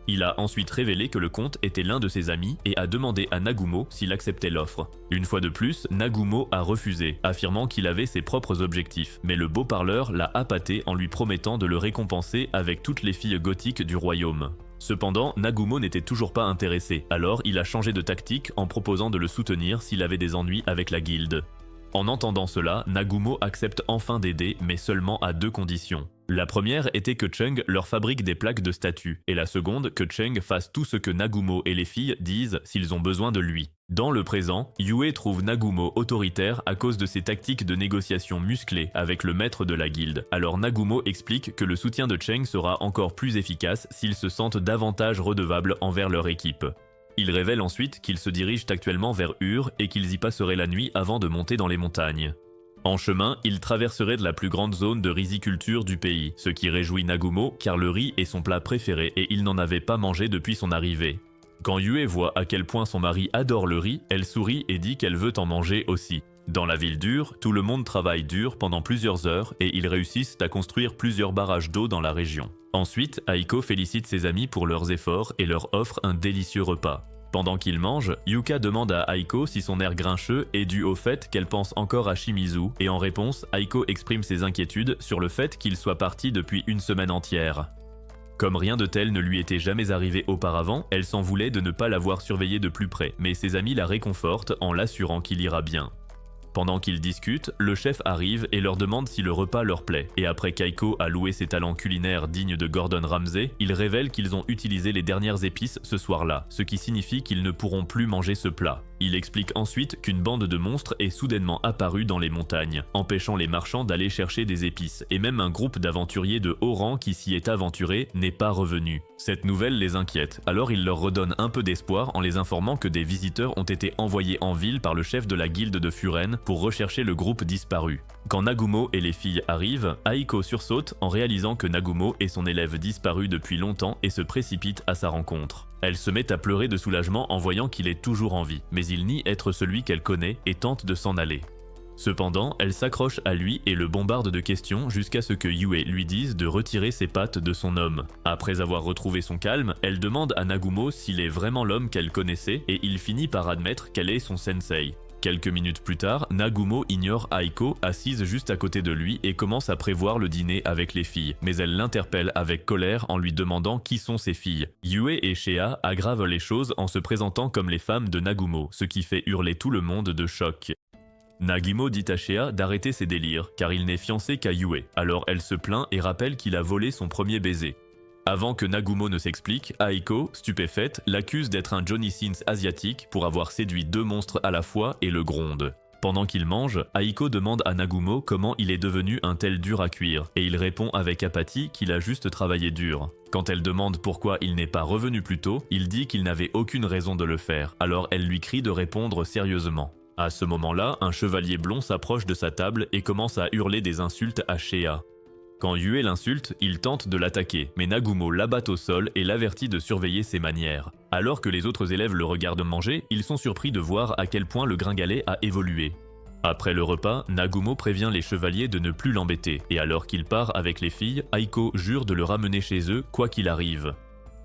Il a ensuite révélé que le comte était l'un de ses amis et a demandé à Nagumo s'il acceptait l'offre. Une fois de plus, Nagumo a refusé, affirmant qu'il avait ses propres objectifs, mais le beau parleur l'a appâté en lui promettant de le récompenser avec toutes les filles gothiques du royaume. Cependant, Nagumo n'était toujours pas intéressé, alors il a changé de tactique en proposant de le soutenir s'il avait des ennuis avec la guilde. En entendant cela, Nagumo accepte enfin d'aider, mais seulement à 2 conditions. La première était que Cheng leur fabrique des plaques de statues, et la seconde que Cheng fasse tout ce que Nagumo et les filles disent s'ils ont besoin de lui. Dans le présent, Yue trouve Nagumo autoritaire à cause de ses tactiques de négociation musclées avec le maître de la guilde, alors Nagumo explique que le soutien de Cheng sera encore plus efficace s'ils se sentent davantage redevables envers leur équipe. Il révèle ensuite qu'ils se dirigent actuellement vers Ur et qu'ils y passeraient la nuit avant de monter dans les montagnes. En chemin, ils traverseraient de la plus grande zone de riziculture du pays, ce qui réjouit Nagumo car le riz est son plat préféré et il n'en avait pas mangé depuis son arrivée. Quand Yue voit à quel point son mari adore le riz, elle sourit et dit qu'elle veut en manger aussi. Dans la ville d'Ur, tout le monde travaille dur pendant plusieurs heures et ils réussissent à construire plusieurs barrages d'eau dans la région. Ensuite, Aiko félicite ses amis pour leurs efforts et leur offre un délicieux repas. Pendant qu'ils mangent, Yuka demande à Aiko si son air grincheux est dû au fait qu'elle pense encore à Shimizu et en réponse, Aiko exprime ses inquiétudes sur le fait qu'il soit parti depuis une semaine entière. Comme rien de tel ne lui était jamais arrivé auparavant, elle s'en voulait de ne pas l'avoir surveillé de plus près, mais ses amis la réconfortent en l'assurant qu'il ira bien. Pendant qu'ils discutent, le chef arrive et leur demande si le repas leur plaît, et après qu'Aiko a loué ses talents culinaires dignes de Gordon Ramsay, il révèle qu'ils ont utilisé les dernières épices ce soir-là, ce qui signifie qu'ils ne pourront plus manger ce plat. Il explique ensuite qu'une bande de monstres est soudainement apparue dans les montagnes, empêchant les marchands d'aller chercher des épices, et même un groupe d'aventuriers de haut rang qui s'y est aventuré n'est pas revenu. Cette nouvelle les inquiète, alors il leur redonne un peu d'espoir en les informant que des visiteurs ont été envoyés en ville par le chef de la guilde de Furen pour rechercher le groupe disparu. Quand Nagumo et les filles arrivent, Aiko sursaute en réalisant que Nagumo est son élève disparu depuis longtemps et se précipite à sa rencontre. Elle se met à pleurer de soulagement en voyant qu'il est toujours en vie, mais il nie être celui qu'elle connaît et tente de s'en aller. Cependant, elle s'accroche à lui et le bombarde de questions jusqu'à ce que Yue lui dise de retirer ses pattes de son homme. Après avoir retrouvé son calme, elle demande à Nagumo s'il est vraiment l'homme qu'elle connaissait et il finit par admettre qu'elle est son sensei. Quelques minutes plus tard, Nagumo ignore Aiko assise juste à côté de lui et commence à prévoir le dîner avec les filles, mais elle l'interpelle avec colère en lui demandant qui sont ses filles. Yue et Shea aggravent les choses en se présentant comme les femmes de Nagumo, ce qui fait hurler tout le monde de choc. Nagumo dit à Shea d'arrêter ses délires, car il n'est fiancé qu'à Yue, alors elle se plaint et rappelle qu'il a volé son premier baiser. Avant que Nagumo ne s'explique, Aiko, stupéfaite, l'accuse d'être un Johnny Sins asiatique pour avoir séduit 2 monstres à la fois et le gronde. Pendant qu'il mange, Aiko demande à Nagumo comment il est devenu un tel dur à cuire, et il répond avec apathie qu'il a juste travaillé dur. Quand elle demande pourquoi il n'est pas revenu plus tôt, il dit qu'il n'avait aucune raison de le faire, alors elle lui crie de répondre sérieusement. À ce moment-là, un chevalier blond s'approche de sa table et commence à hurler des insultes à Shea. Quand Yue l'insulte, il tente de l'attaquer, mais Nagumo l'abat au sol et l'avertit de surveiller ses manières. Alors que les autres élèves le regardent manger, ils sont surpris de voir à quel point le gringalet a évolué. Après le repas, Nagumo prévient les chevaliers de ne plus l'embêter, et alors qu'il part avec les filles, Aiko jure de le ramener chez eux quoi qu'il arrive.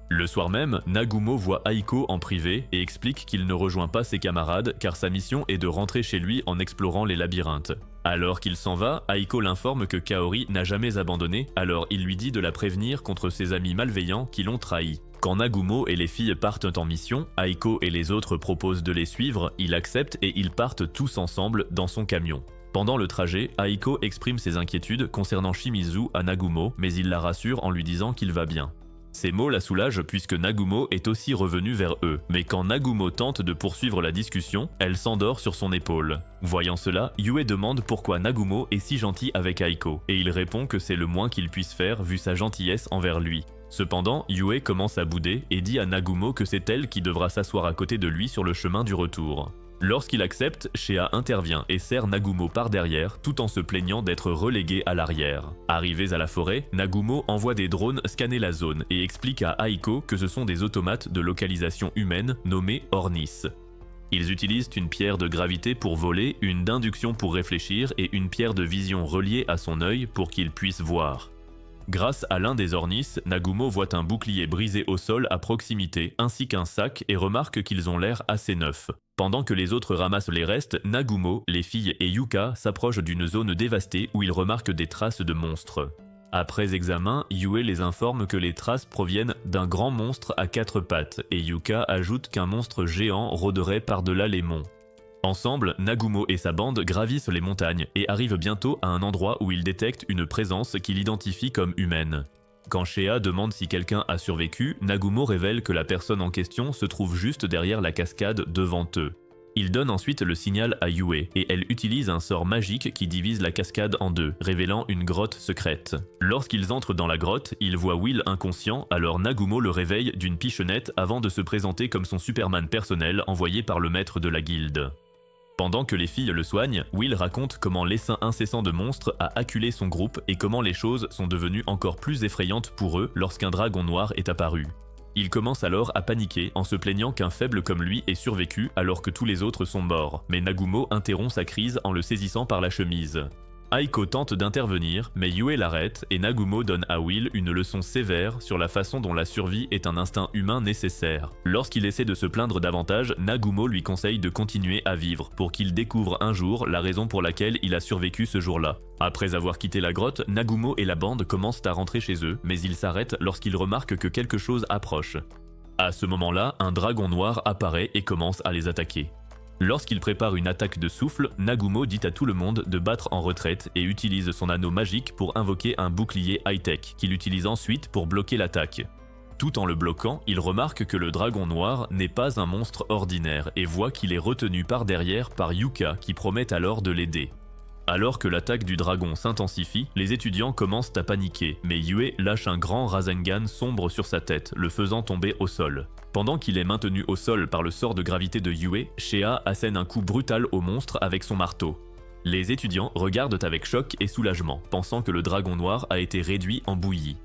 Le soir même, Nagumo voit Aiko en privé et explique qu'il ne rejoint pas ses camarades car sa mission est de rentrer chez lui en explorant les labyrinthes. Alors qu'il s'en va, Aiko l'informe que Kaori n'a jamais abandonné, alors il lui dit de la prévenir contre ses amis malveillants qui l'ont trahi. Quand Nagumo et les filles partent en mission, Aiko et les autres proposent de les suivre, il accepte et ils partent tous ensemble dans son camion. Pendant le trajet, Aiko exprime ses inquiétudes concernant Shimizu à Nagumo, mais il la rassure en lui disant qu'il va bien. Ces mots la soulagent puisque Nagumo est aussi revenu vers eux, mais quand Nagumo tente de poursuivre la discussion, elle s'endort sur son épaule. Voyant cela, Yue demande pourquoi Nagumo est si gentil avec Aiko, et il répond que c'est le moins qu'il puisse faire vu sa gentillesse envers lui. Cependant, Yue commence à bouder et dit à Nagumo que c'est elle qui devra s'asseoir à côté de lui sur le chemin du retour. Lorsqu'il accepte, Shea intervient et serre Nagumo par derrière tout en se plaignant d'être relégué à l'arrière. Arrivés à la forêt, Nagumo envoie des drones scanner la zone et explique à Aiko que ce sont des automates de localisation humaine nommés Ornis. Ils utilisent une pierre de gravité pour voler, une d'induction pour réfléchir et une pierre de vision reliée à son œil pour qu'il puisse voir. Grâce à l'un des Ornis, Nagumo voit un bouclier brisé au sol à proximité ainsi qu'un sac et remarque qu'ils ont l'air assez neufs. Pendant que les autres ramassent les restes, Nagumo, les filles et Yuka s'approchent d'une zone dévastée où ils remarquent des traces de monstres. Après examen, Yue les informe que les traces proviennent d'un grand monstre à 4 pattes et Yuka ajoute qu'un monstre géant rôderait par-delà les monts. Ensemble, Nagumo et sa bande gravissent les montagnes et arrivent bientôt à un endroit où ils détectent une présence qu'il identifie comme humaine. Quand Shea demande si quelqu'un a survécu, Nagumo révèle que la personne en question se trouve juste derrière la cascade devant eux. Il donne ensuite le signal à Yue et elle utilise un sort magique qui divise la cascade en deux, révélant une grotte secrète. Lorsqu'ils entrent dans la grotte, ils voient Will inconscient, alors Nagumo le réveille d'une pichonnette avant de se présenter comme son Superman personnel envoyé par le maître de la guilde. Pendant que les filles le soignent, Will raconte comment l'essaim incessant de monstres a acculé son groupe et comment les choses sont devenues encore plus effrayantes pour eux lorsqu'un dragon noir est apparu. Il commence alors à paniquer en se plaignant qu'un faible comme lui ait survécu alors que tous les autres sont morts, mais Nagumo interrompt sa crise en le saisissant par la chemise. Aiko tente d'intervenir, mais Yue l'arrête et Nagumo donne à Will une leçon sévère sur la façon dont la survie est un instinct humain nécessaire. Lorsqu'il essaie de se plaindre davantage, Nagumo lui conseille de continuer à vivre pour qu'il découvre un jour la raison pour laquelle il a survécu ce jour-là. Après avoir quitté la grotte, Nagumo et la bande commencent à rentrer chez eux, mais ils s'arrêtent lorsqu'ils remarquent que quelque chose approche. À ce moment-là, un dragon noir apparaît et commence à les attaquer. Lorsqu'il prépare une attaque de souffle, Nagumo dit à tout le monde de battre en retraite et utilise son anneau magique pour invoquer un bouclier high-tech, qu'il utilise ensuite pour bloquer l'attaque. Tout en le bloquant, il remarque que le dragon noir n'est pas un monstre ordinaire et voit qu'il est retenu par derrière par Yuka qui promet alors de l'aider. Alors que l'attaque du dragon s'intensifie, les étudiants commencent à paniquer, mais Yue lâche un grand Rasengan sombre sur sa tête, le faisant tomber au sol. Pendant qu'il est maintenu au sol par le sort de gravité de Yue, Shea assène un coup brutal au monstre avec son marteau. Les étudiants regardent avec choc et soulagement, pensant que le dragon noir a été réduit en bouillie.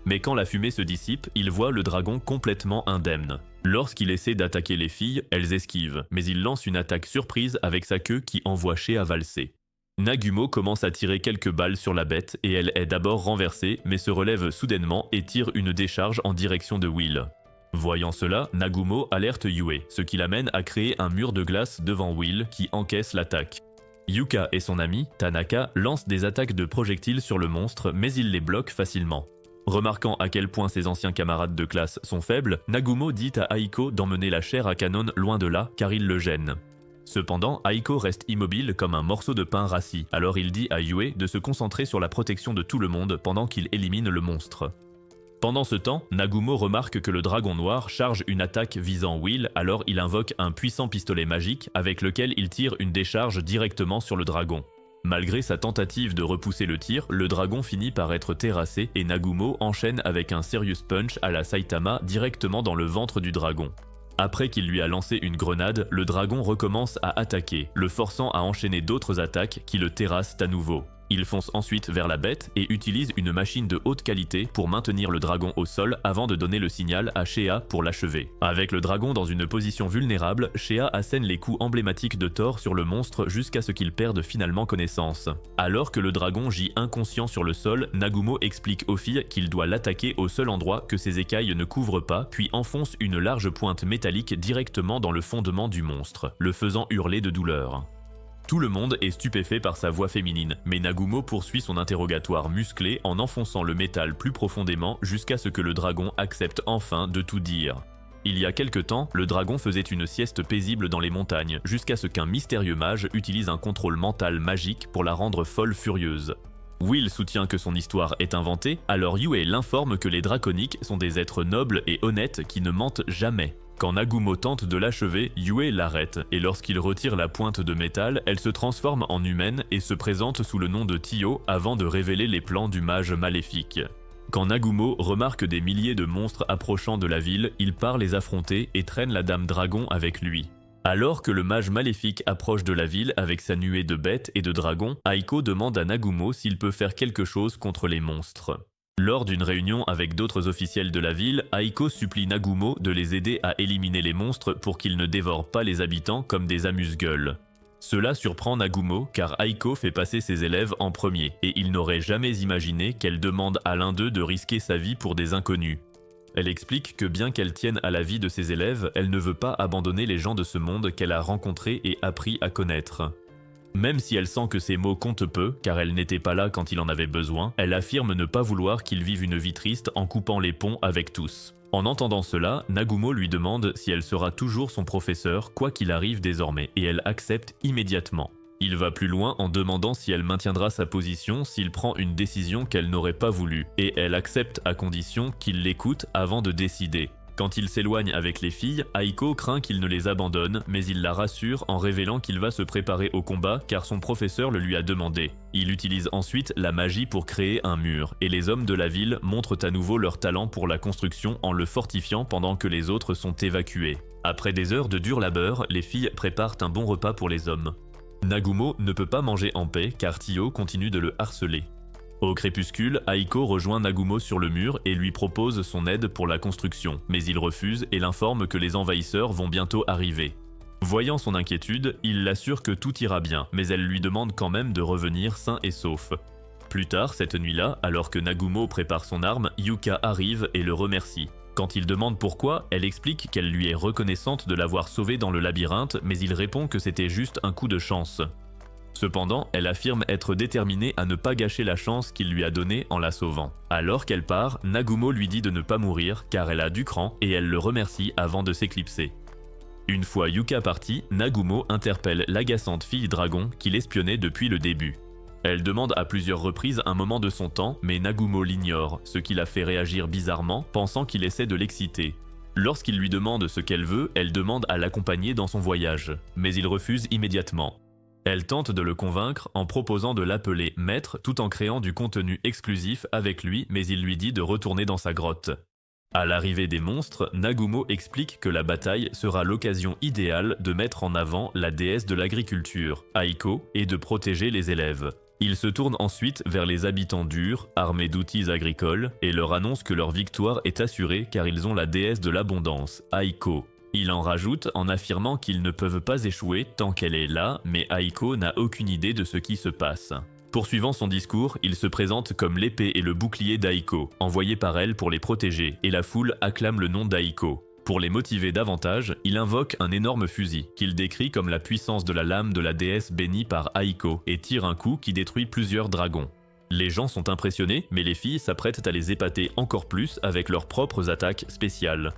Mais quand la fumée se dissipe, ils voient le dragon complètement indemne. Lorsqu'il essaie d'attaquer les filles, elles esquivent, mais il lance une attaque surprise avec sa queue qui envoie Shea valser. Nagumo commence à tirer quelques balles sur la bête et elle est d'abord renversée mais se relève soudainement et tire une décharge en direction de Will. Voyant cela, Nagumo alerte Yue, ce qui l'amène à créer un mur de glace devant Will qui encaisse l'attaque. Yuka et son ami, Tanaka, lancent des attaques de projectiles sur le monstre mais il les bloque facilement. Remarquant à quel point ses anciens camarades de classe sont faibles, Nagumo dit à Aiko d'emmener la chair à canon loin de là car il le gêne. Cependant, Aiko reste immobile comme un morceau de pain rassis, alors il dit à Yue de se concentrer sur la protection de tout le monde pendant qu'il élimine le monstre. Pendant ce temps, Nagumo remarque que le dragon noir charge une attaque visant Will, alors il invoque un puissant pistolet magique avec lequel il tire une décharge directement sur le dragon. Malgré sa tentative de repousser le tir, le dragon finit par être terrassé et Nagumo enchaîne avec un Serious Punch à la Saitama directement dans le ventre du dragon. Après qu'il lui a lancé une grenade, le dragon recommence à attaquer, le forçant à enchaîner d'autres attaques qui le terrassent à nouveau. Il fonce ensuite vers la bête et utilise une machine de haute qualité pour maintenir le dragon au sol avant de donner le signal à Shea pour l'achever. Avec le dragon dans une position vulnérable, Shea assène les coups emblématiques de Thor sur le monstre jusqu'à ce qu'il perde finalement connaissance. Alors que le dragon gît inconscient sur le sol, Nagumo explique aux filles qu'il doit l'attaquer au seul endroit que ses écailles ne couvrent pas, puis enfonce une large pointe métallique directement dans le fondement du monstre, le faisant hurler de douleur. Tout le monde est stupéfait par sa voix féminine, mais Nagumo poursuit son interrogatoire musclé en enfonçant le métal plus profondément jusqu'à ce que le dragon accepte enfin de tout dire. Il y a quelque temps, le dragon faisait une sieste paisible dans les montagnes, jusqu'à ce qu'un mystérieux mage utilise un contrôle mental magique pour la rendre folle furieuse. Will soutient que son histoire est inventée, alors Yue l'informe que les draconiques sont des êtres nobles et honnêtes qui ne mentent jamais. Quand Nagumo tente de l'achever, Yue l'arrête, et lorsqu'il retire la pointe de métal, elle se transforme en humaine et se présente sous le nom de Tio avant de révéler les plans du mage maléfique. Quand Nagumo remarque des milliers de monstres approchant de la ville, il part les affronter et traîne la dame dragon avec lui. Alors que le mage maléfique approche de la ville avec sa nuée de bêtes et de dragons, Aiko demande à Nagumo s'il peut faire quelque chose contre les monstres. Lors d'une réunion avec d'autres officiels de la ville, Aiko supplie Nagumo de les aider à éliminer les monstres pour qu'ils ne dévorent pas les habitants comme des amuse-gueules. Cela surprend Nagumo car Aiko fait passer ses élèves en premier et il n'aurait jamais imaginé qu'elle demande à l'un d'eux de risquer sa vie pour des inconnus. Elle explique que bien qu'elle tienne à la vie de ses élèves, elle ne veut pas abandonner les gens de ce monde qu'elle a rencontrés et appris à connaître. Même si elle sent que ces mots comptent peu, car elle n'était pas là quand il en avait besoin, elle affirme ne pas vouloir qu'il vive une vie triste en coupant les ponts avec tous. En entendant cela, Nagumo lui demande si elle sera toujours son professeur, quoi qu'il arrive désormais, et elle accepte immédiatement. Il va plus loin en demandant si elle maintiendra sa position s'il prend une décision qu'elle n'aurait pas voulu, et elle accepte à condition qu'il l'écoute avant de décider. Quand il s'éloigne avec les filles, Aiko craint qu'il ne les abandonne, mais il la rassure en révélant qu'il va se préparer au combat car son professeur le lui a demandé. Il utilise ensuite la magie pour créer un mur, et les hommes de la ville montrent à nouveau leur talent pour la construction en le fortifiant pendant que les autres sont évacués. Après des heures de dur labeur, les filles préparent un bon repas pour les hommes. Nagumo ne peut pas manger en paix car Tio continue de le harceler. Au crépuscule, Aiko rejoint Nagumo sur le mur et lui propose son aide pour la construction, mais il refuse et l'informe que les envahisseurs vont bientôt arriver. Voyant son inquiétude, il l'assure que tout ira bien, mais elle lui demande quand même de revenir sain et sauf. Plus tard, cette nuit-là, alors que Nagumo prépare son arme, Yuka arrive et le remercie. Quand il demande pourquoi, elle explique qu'elle lui est reconnaissante de l'avoir sauvé dans le labyrinthe, mais il répond que c'était juste un coup de chance. Cependant, elle affirme être déterminée à ne pas gâcher la chance qu'il lui a donnée en la sauvant. Alors qu'elle part, Nagumo lui dit de ne pas mourir car elle a du cran et elle le remercie avant de s'éclipser. Une fois Yuka partie, Nagumo interpelle l'agaçante fille dragon qui l'espionnait depuis le début. Elle demande à plusieurs reprises un moment de son temps, mais Nagumo l'ignore, ce qui la fait réagir bizarrement, pensant qu'il essaie de l'exciter. Lorsqu'il lui demande ce qu'elle veut, elle demande à l'accompagner dans son voyage, mais il refuse immédiatement. Elle tente de le convaincre en proposant de l'appeler maître tout en créant du contenu exclusif avec lui, mais il lui dit de retourner dans sa grotte. À l'arrivée des monstres, Nagumo explique que la bataille sera l'occasion idéale de mettre en avant la déesse de l'agriculture, Aiko, et de protéger les élèves. Il se tourne ensuite vers les habitants durs, armés d'outils agricoles, et leur annonce que leur victoire est assurée car ils ont la déesse de l'abondance, Aiko. Il en rajoute en affirmant qu'ils ne peuvent pas échouer tant qu'elle est là, mais Aiko n'a aucune idée de ce qui se passe. Poursuivant son discours, il se présente comme l'épée et le bouclier d'Aiko, envoyés par elle pour les protéger, et la foule acclame le nom d'Aiko. Pour les motiver davantage, il invoque un énorme fusil, qu'il décrit comme la puissance de la lame de la déesse bénie par Aiko, et tire un coup qui détruit plusieurs dragons. Les gens sont impressionnés, mais les filles s'apprêtent à les épater encore plus avec leurs propres attaques spéciales.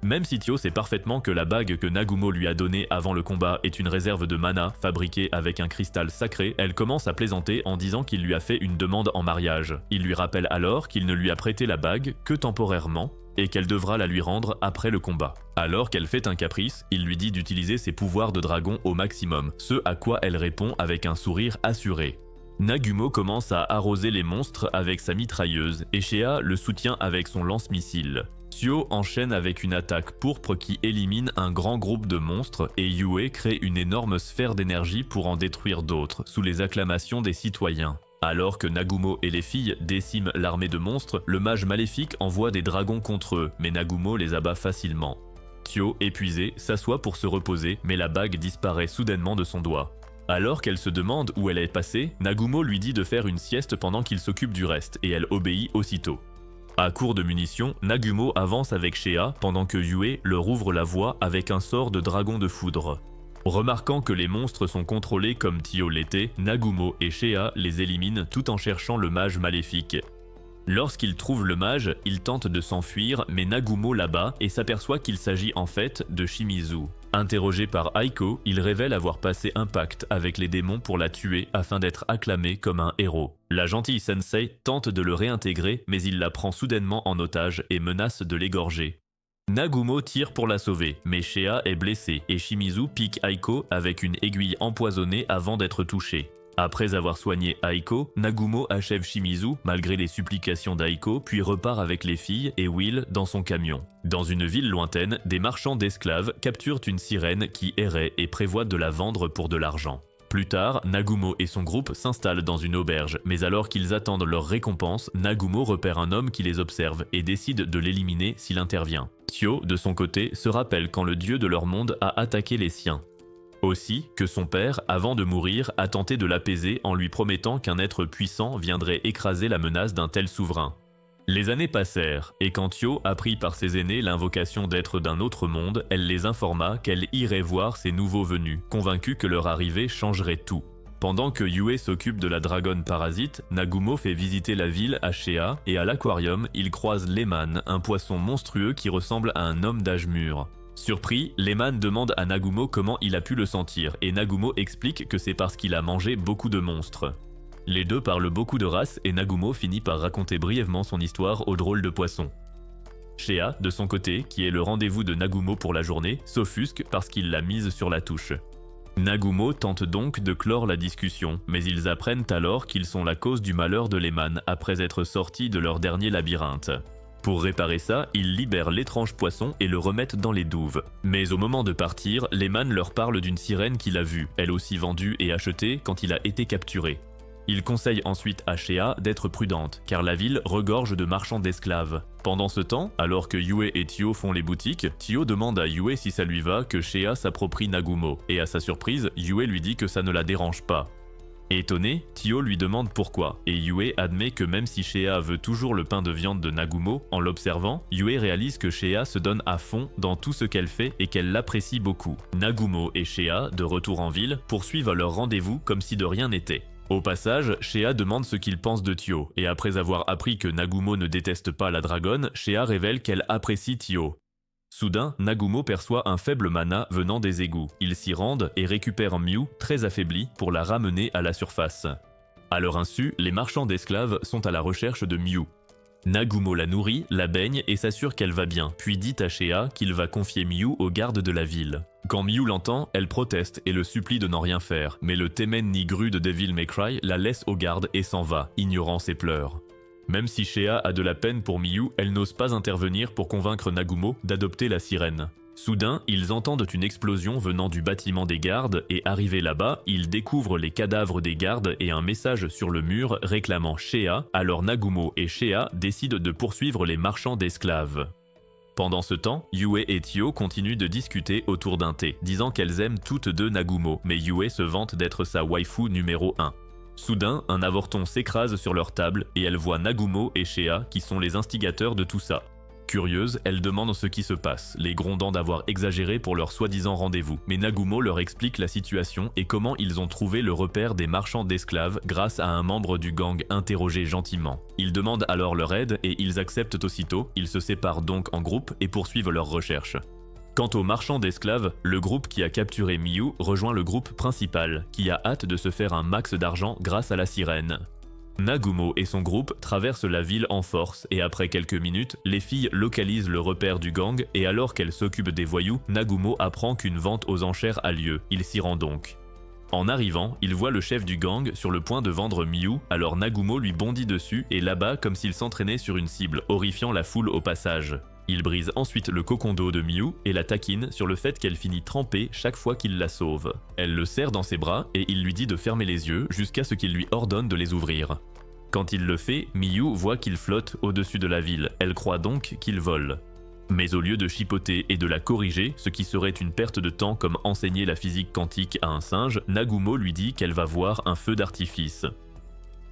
Même si Tio sait parfaitement que la bague que Nagumo lui a donnée avant le combat est une réserve de mana fabriquée avec un cristal sacré, elle commence à plaisanter en disant qu'il lui a fait une demande en mariage. Il lui rappelle alors qu'il ne lui a prêté la bague que temporairement et qu'elle devra la lui rendre après le combat. Alors qu'elle fait un caprice, il lui dit d'utiliser ses pouvoirs de dragon au maximum, ce à quoi elle répond avec un sourire assuré. Nagumo commence à arroser les monstres avec sa mitrailleuse et Shea le soutient avec son lance-missile. Tio enchaîne avec une attaque pourpre qui élimine un grand groupe de monstres et Yue crée une énorme sphère d'énergie pour en détruire d'autres, sous les acclamations des citoyens. Alors que Nagumo et les filles déciment l'armée de monstres, le mage maléfique envoie des dragons contre eux, mais Nagumo les abat facilement. Tio, épuisée, s'assoit pour se reposer, mais la bague disparaît soudainement de son doigt. Alors qu'elle se demande où elle est passée, Nagumo lui dit de faire une sieste pendant qu'il s'occupe du reste, et elle obéit aussitôt. À court de munitions, Nagumo avance avec Shea pendant que Yue leur ouvre la voie avec un sort de dragon de foudre. Remarquant que les monstres sont contrôlés comme Tio l'était, Nagumo et Shea les éliminent tout en cherchant le mage maléfique. Lorsqu'ils trouvent le mage, ils tentent de s'enfuir, mais Nagumo l'abat et s'aperçoit qu'il s'agit en fait de Shimizu. Interrogé par Aiko, il révèle avoir passé un pacte avec les démons pour la tuer afin d'être acclamé comme un héros. La gentille sensei tente de le réintégrer, mais il la prend soudainement en otage et menace de l'égorger. Nagumo tire pour la sauver, mais Shea est blessée et Shimizu pique Aiko avec une aiguille empoisonnée avant d'être touché. Après avoir soigné Aiko, Nagumo achève Shimizu malgré les supplications d'Aiko, puis repart avec les filles et Will dans son camion. Dans une ville lointaine, des marchands d'esclaves capturent une sirène qui errait et prévoient de la vendre pour de l'argent. Plus tard, Nagumo et son groupe s'installent dans une auberge, mais alors qu'ils attendent leur récompense, Nagumo repère un homme qui les observe et décide de l'éliminer s'il intervient. Tio, de son côté, se rappelle quand le dieu de leur monde a attaqué les siens. Aussi que son père, avant de mourir, a tenté de l'apaiser en lui promettant qu'un être puissant viendrait écraser la menace d'un tel souverain. Les années passèrent, et quand Tio apprit par ses aînés l'invocation d'êtres d'un autre monde, elle les informa qu'elle irait voir ces nouveaux venus, convaincue que leur arrivée changerait tout. Pendant que Yue s'occupe de la dragonne parasite, Nagumo fait visiter la ville à Shea, et à l'aquarium, il croise Lehman, un poisson monstrueux qui ressemble à un homme d'âge mûr. Surpris, Lehman demande à Nagumo comment il a pu le sentir, et Nagumo explique que c'est parce qu'il a mangé beaucoup de monstres. Les deux parlent beaucoup de races et Nagumo finit par raconter brièvement son histoire au drôle de poisson. Shea, de son côté, qui est le rendez-vous de Nagumo pour la journée, s'offusque parce qu'il l'a mise sur la touche. Nagumo tente donc de clore la discussion, mais ils apprennent alors qu'ils sont la cause du malheur de Lehman après être sortis de leur dernier labyrinthe. Pour réparer ça, ils libèrent l'étrange poisson et le remettent dans les douves. Mais au moment de partir, Lehman leur parle d'une sirène qu'il a vue, elle aussi vendue et achetée quand il a été capturé. Il conseille ensuite à Shea d'être prudente, car la ville regorge de marchands d'esclaves. Pendant ce temps, alors que Yue et Tio font les boutiques, Tio demande à Yue si ça lui va que Shea s'approprie Nagumo, et à sa surprise, Yue lui dit que ça ne la dérange pas. Étonné, Tio lui demande pourquoi, et Yue admet que même si Shea veut toujours le pain de viande de Nagumo, en l'observant, Yue réalise que Shea se donne à fond dans tout ce qu'elle fait et qu'elle l'apprécie beaucoup. Nagumo et Shea, de retour en ville, poursuivent leur rendez-vous comme si de rien n'était. Au passage, Shea demande ce qu'il pense de Tio, et après avoir appris que Nagumo ne déteste pas la dragonne, Shea révèle qu'elle apprécie Tio. Soudain, Nagumo perçoit un faible mana venant des égouts. Ils s'y rendent et récupèrent Miu, très affaiblie, pour la ramener à la surface. À leur insu, les marchands d'esclaves sont à la recherche de Miu. Nagumo la nourrit, la baigne et s'assure qu'elle va bien, puis dit à Shea qu'il va confier Miu aux gardes de la ville. Quand Miu l'entend, elle proteste et le supplie de n'en rien faire, mais le Temen Nigru de Devil May Cry la laisse aux gardes et s'en va, ignorant ses pleurs. Même si Shea a de la peine pour Miu, elle n'ose pas intervenir pour convaincre Nagumo d'adopter la sirène. Soudain, ils entendent une explosion venant du bâtiment des gardes et arrivés là-bas, ils découvrent les cadavres des gardes et un message sur le mur réclamant Shea, alors Nagumo et Shea décident de poursuivre les marchands d'esclaves. Pendant ce temps, Yue et Tio continuent de discuter autour d'un thé, disant qu'elles aiment toutes deux Nagumo, mais Yue se vante d'être sa waifu numéro 1. Soudain, un avorton s'écrase sur leur table et elle voit Nagumo et Shea qui sont les instigateurs de tout ça. Curieuse, elle demande ce qui se passe, les grondant d'avoir exagéré pour leur soi-disant rendez-vous. Mais Nagumo leur explique la situation et comment ils ont trouvé le repère des marchands d'esclaves grâce à un membre du gang interrogé gentiment. Ils demandent alors leur aide et ils acceptent aussitôt, ils se séparent donc en groupe et poursuivent leurs recherches. Quant aux marchands d'esclaves, le groupe qui a capturé Miu rejoint le groupe principal, qui a hâte de se faire un max d'argent grâce à la sirène. Nagumo et son groupe traversent la ville en force et après quelques minutes, les filles localisent le repère du gang et alors qu'elles s'occupent des voyous, Nagumo apprend qu'une vente aux enchères a lieu, il s'y rend donc. En arrivant, il voit le chef du gang sur le point de vendre Miu, alors Nagumo lui bondit dessus et l'abat comme s'il s'entraînait sur une cible, horrifiant la foule au passage. Il brise ensuite le cocon d'eau de Miu et la taquine sur le fait qu'elle finit trempée chaque fois qu'il la sauve. Elle le serre dans ses bras et il lui dit de fermer les yeux jusqu'à ce qu'il lui ordonne de les ouvrir. Quand il le fait, Miu voit qu'il flotte au-dessus de la ville, elle croit donc qu'il vole. Mais au lieu de chipoter et de la corriger, ce qui serait une perte de temps comme enseigner la physique quantique à un singe, Nagumo lui dit qu'elle va voir un feu d'artifice.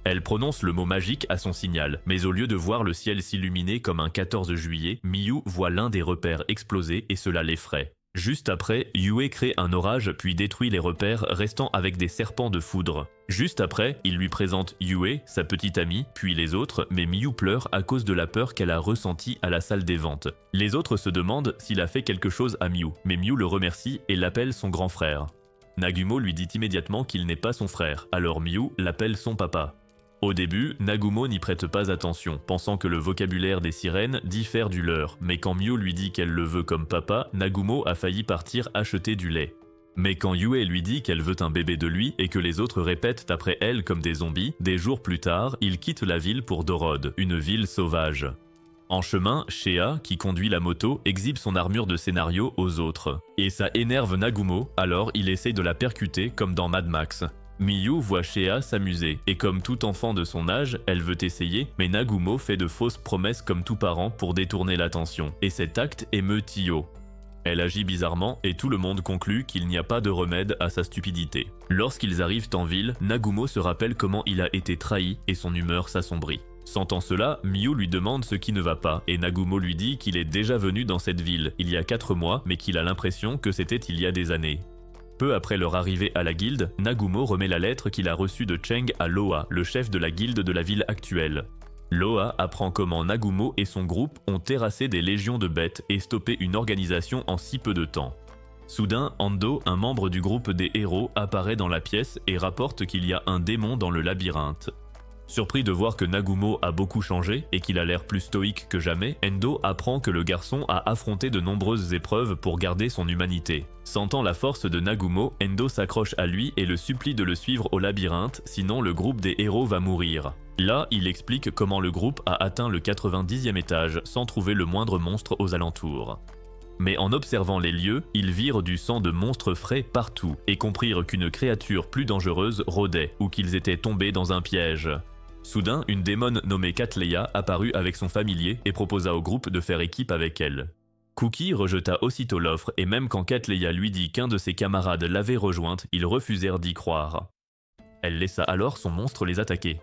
Elle prononce le mot magique à son signal, mais au lieu de voir le ciel s'illuminer comme un 14 juillet, Miu voit l'un des repères exploser et cela l'effraie. Juste après, Yue crée un orage puis détruit les repères, restant avec des serpents de foudre. Juste après, il lui présente Yue, sa petite amie, puis les autres, mais Miu pleure à cause de la peur qu'elle a ressentie à la salle des ventes. Les autres se demandent s'il a fait quelque chose à Miu, mais Miu le remercie et l'appelle son grand frère. Nagumo lui dit immédiatement qu'il n'est pas son frère, alors Miu l'appelle son papa. Au début, Nagumo n'y prête pas attention, pensant que le vocabulaire des sirènes diffère du leur, mais quand Miu lui dit qu'elle le veut comme papa, Nagumo a failli partir acheter du lait. Mais quand Yue lui dit qu'elle veut un bébé de lui et que les autres répètent après elle comme des zombies, des jours plus tard, il quitte la ville pour Dorode, une ville sauvage. En chemin, Shea, qui conduit la moto, exhibe son armure de scénario aux autres. Et ça énerve Nagumo, alors il essaye de la percuter comme dans Mad Max. Miu voit Shea s'amuser, et comme tout enfant de son âge, elle veut essayer, mais Nagumo fait de fausses promesses comme tout parent pour détourner l'attention, et cet acte émeut Tio. Elle agit bizarrement, et tout le monde conclut qu'il n'y a pas de remède à sa stupidité. Lorsqu'ils arrivent en ville, Nagumo se rappelle comment il a été trahi, et son humeur s'assombrit. Sentant cela, Miu lui demande ce qui ne va pas, et Nagumo lui dit qu'il est déjà venu dans cette ville, il y a 4 mois, mais qu'il a l'impression que c'était il y a des années. Peu après leur arrivée à la guilde, Nagumo remet la lettre qu'il a reçue de Cheng à Loa, le chef de la guilde de la ville actuelle. Loa apprend comment Nagumo et son groupe ont terrassé des légions de bêtes et stoppé une organisation en si peu de temps. Soudain, Ando, un membre du groupe des héros, apparaît dans la pièce et rapporte qu'il y a un démon dans le labyrinthe. Surpris de voir que Nagumo a beaucoup changé et qu'il a l'air plus stoïque que jamais, Endo apprend que le garçon a affronté de nombreuses épreuves pour garder son humanité. Sentant la force de Nagumo, Endo s'accroche à lui et le supplie de le suivre au labyrinthe, sinon le groupe des héros va mourir. Là, il explique comment le groupe a atteint le 90e étage sans trouver le moindre monstre aux alentours. Mais en observant les lieux, ils virent du sang de monstres frais partout et comprirent qu'une créature plus dangereuse rôdait ou qu'ils étaient tombés dans un piège. Soudain, une démone nommée Catleya apparut avec son familier et proposa au groupe de faire équipe avec elle. Cookie rejeta aussitôt l'offre et même quand Catleya lui dit qu'un de ses camarades l'avait rejointe, ils refusèrent d'y croire. Elle laissa alors son monstre les attaquer.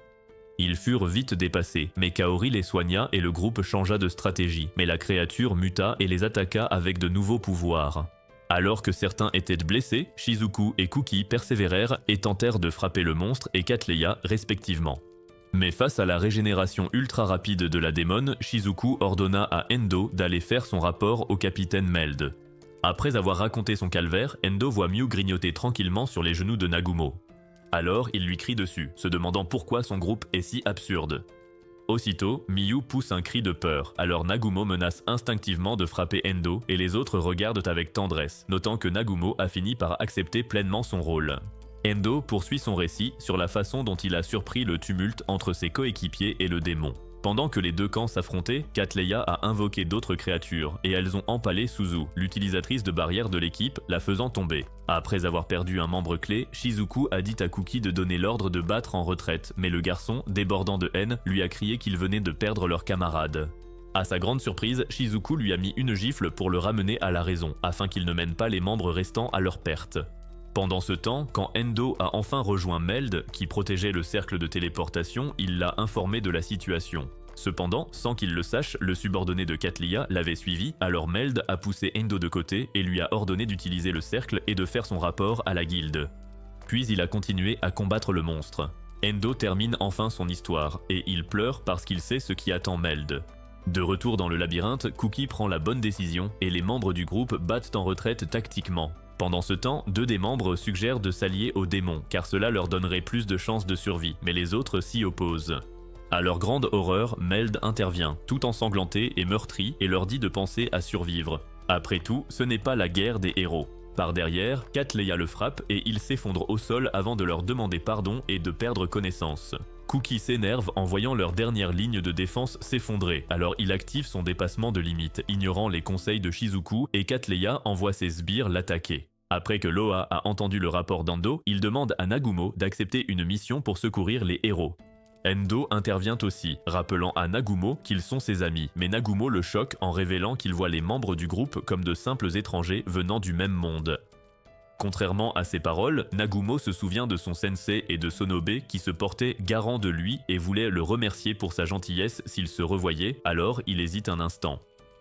Ils furent vite dépassés, mais Kaori les soigna et le groupe changea de stratégie, mais la créature muta et les attaqua avec de nouveaux pouvoirs. Alors que certains étaient blessés, Shizuku et Cookie persévérèrent et tentèrent de frapper le monstre et Catleya respectivement. Mais face à la régénération ultra rapide de la démone, Shizuku ordonna à Endo d'aller faire son rapport au capitaine Meld. Après avoir raconté son calvaire, Endo voit Miu grignoter tranquillement sur les genoux de Nagumo. Alors il lui crie dessus, se demandant pourquoi son groupe est si absurde. Aussitôt, Miu pousse un cri de peur, alors Nagumo menace instinctivement de frapper Endo et les autres regardent avec tendresse, notant que Nagumo a fini par accepter pleinement son rôle. Endo poursuit son récit sur la façon dont il a surpris le tumulte entre ses coéquipiers et le démon. Pendant que les deux camps s'affrontaient, Catleya a invoqué d'autres créatures et elles ont empalé Suzu, l'utilisatrice de barrière de l'équipe, la faisant tomber. Après avoir perdu un membre clé, Shizuku a dit à Cookie de donner l'ordre de battre en retraite, mais le garçon, débordant de haine, lui a crié qu'il venait de perdre leur camarade. À sa grande surprise, Shizuku lui a mis une gifle pour le ramener à la raison, afin qu'il ne mène pas les membres restants à leur perte. Pendant ce temps, quand Endo a enfin rejoint Meld, qui protégeait le cercle de téléportation, il l'a informé de la situation. Cependant, sans qu'il le sache, le subordonné de Catleya l'avait suivi, alors Meld a poussé Endo de côté et lui a ordonné d'utiliser le cercle et de faire son rapport à la guilde. Puis il a continué à combattre le monstre. Endo termine enfin son histoire, et il pleure parce qu'il sait ce qui attend Meld. De retour dans le labyrinthe, Cookie prend la bonne décision et les membres du groupe battent en retraite tactiquement. Pendant ce temps, 2 des membres suggèrent de s'allier aux démons, car cela leur donnerait plus de chances de survie, mais les autres s'y opposent. À leur grande horreur, Meld intervient, tout ensanglanté et meurtri, et leur dit de penser à survivre. Après tout, ce n'est pas la guerre des héros. Par derrière, Catleya le frappe et il s'effondre au sol avant de leur demander pardon et de perdre connaissance. Cookie s'énerve en voyant leur dernière ligne de défense s'effondrer, alors il active son dépassement de limite, ignorant les conseils de Shizuku, et Catleya envoie ses sbires l'attaquer. Après que Loa a entendu le rapport d'Endo, il demande à Nagumo d'accepter une mission pour secourir les héros. Endo intervient aussi, rappelant à Nagumo qu'ils sont ses amis, mais Nagumo le choque en révélant qu'il voit les membres du groupe comme de simples étrangers venant du même monde. Contrairement à ses paroles, Nagumo se souvient de son sensei et de Sonobe qui se portaient garant de lui et voulaient le remercier pour sa gentillesse s'ils se revoyaient, alors il hésite un instant.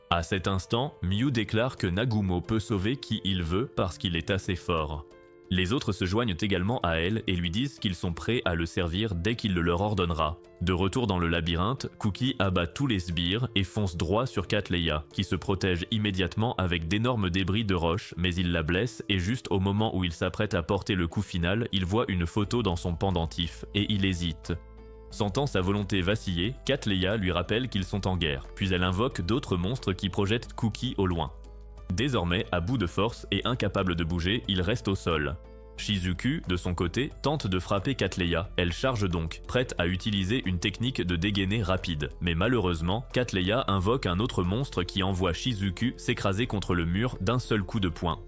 À cet instant, Miu déclare que Nagumo peut sauver qui il veut parce qu'il est assez fort. Les autres se joignent également à elle et lui disent qu'ils sont prêts à le servir dès qu'il le leur ordonnera. De retour dans le labyrinthe, Cookie abat tous les sbires et fonce droit sur Catleya, qui se protège immédiatement avec d'énormes débris de roche, mais il la blesse et juste au moment où il s'apprête à porter le coup final, il voit une photo dans son pendentif et il hésite. Sentant sa volonté vaciller, Catleya lui rappelle qu'ils sont en guerre, puis elle invoque d'autres monstres qui projettent Cookie au loin. Désormais, à bout de force et incapable de bouger, il reste au sol. Shizuku, de son côté, tente de frapper Catleya, elle charge donc, prête à utiliser une technique de dégainer rapide. Mais malheureusement, Catleya invoque un autre monstre qui envoie Shizuku s'écraser contre le mur d'un seul coup de poing.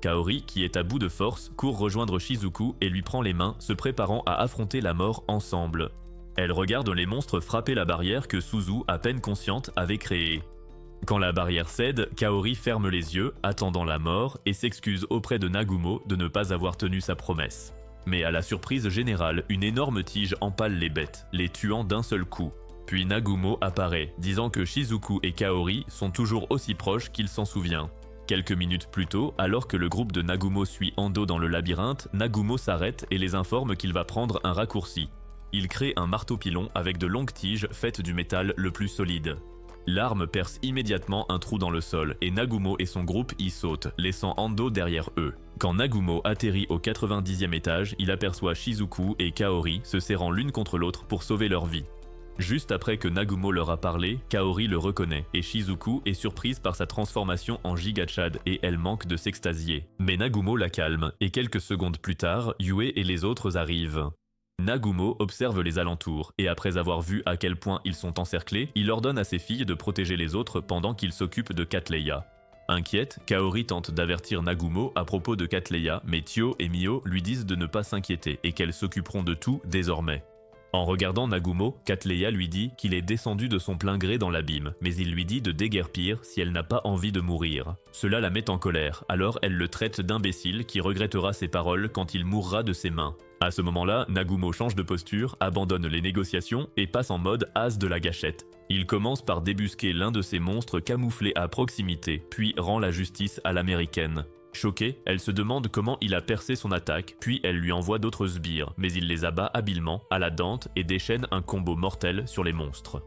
Kaori, qui est à bout de force, court rejoindre Shizuku et lui prend les mains, se préparant à affronter la mort ensemble. Elle regarde les monstres frapper la barrière que Suzu, à peine consciente, avait créée. Quand la barrière cède, Kaori ferme les yeux, attendant la mort, et s'excuse auprès de Nagumo de ne pas avoir tenu sa promesse. Mais à la surprise générale, une énorme tige empale les bêtes, les tuant d'un seul coup. Puis Nagumo apparaît, disant que Shizuku et Kaori sont toujours aussi proches qu'il s'en souvient. Quelques minutes plus tôt, alors que le groupe de Nagumo suit Endo dans le labyrinthe, Nagumo s'arrête et les informe qu'il va prendre un raccourci. Il crée un marteau-pilon avec de longues tiges faites du métal le plus solide. L'arme perce immédiatement un trou dans le sol et Nagumo et son groupe y sautent, laissant Endo derrière eux. Quand Nagumo atterrit au 90e étage, il aperçoit Shizuku et Kaori se serrant l'une contre l'autre pour sauver leur vie. Juste après que Nagumo leur a parlé, Kaori le reconnaît et Shizuku est surprise par sa transformation en Giga-Chad et elle manque de s'extasier. Mais Nagumo la calme et quelques secondes plus tard, Yue et les autres arrivent. Nagumo observe les alentours et après avoir vu à quel point ils sont encerclés, il ordonne à ses filles de protéger les autres pendant qu'il s'occupe de Catleya. Inquiète, Kaori tente d'avertir Nagumo à propos de Catleya, mais Tio et Mio lui disent de ne pas s'inquiéter et qu'elles s'occuperont de tout désormais. En regardant Nagumo, Catleya lui dit qu'il est descendu de son plein gré dans l'abîme, mais il lui dit de déguerpir si elle n'a pas envie de mourir. Cela la met en colère, alors elle le traite d'imbécile qui regrettera ses paroles quand il mourra de ses mains. À ce moment-là, Nagumo change de posture, abandonne les négociations et passe en mode as de la gâchette. Il commence par débusquer l'un de ces monstres camouflés à proximité, puis rend la justice à l'américaine. Choquée, elle se demande comment il a percé son attaque, puis elle lui envoie d'autres sbires, mais il les abat habilement, à la dente, et déchaîne un combo mortel sur les monstres.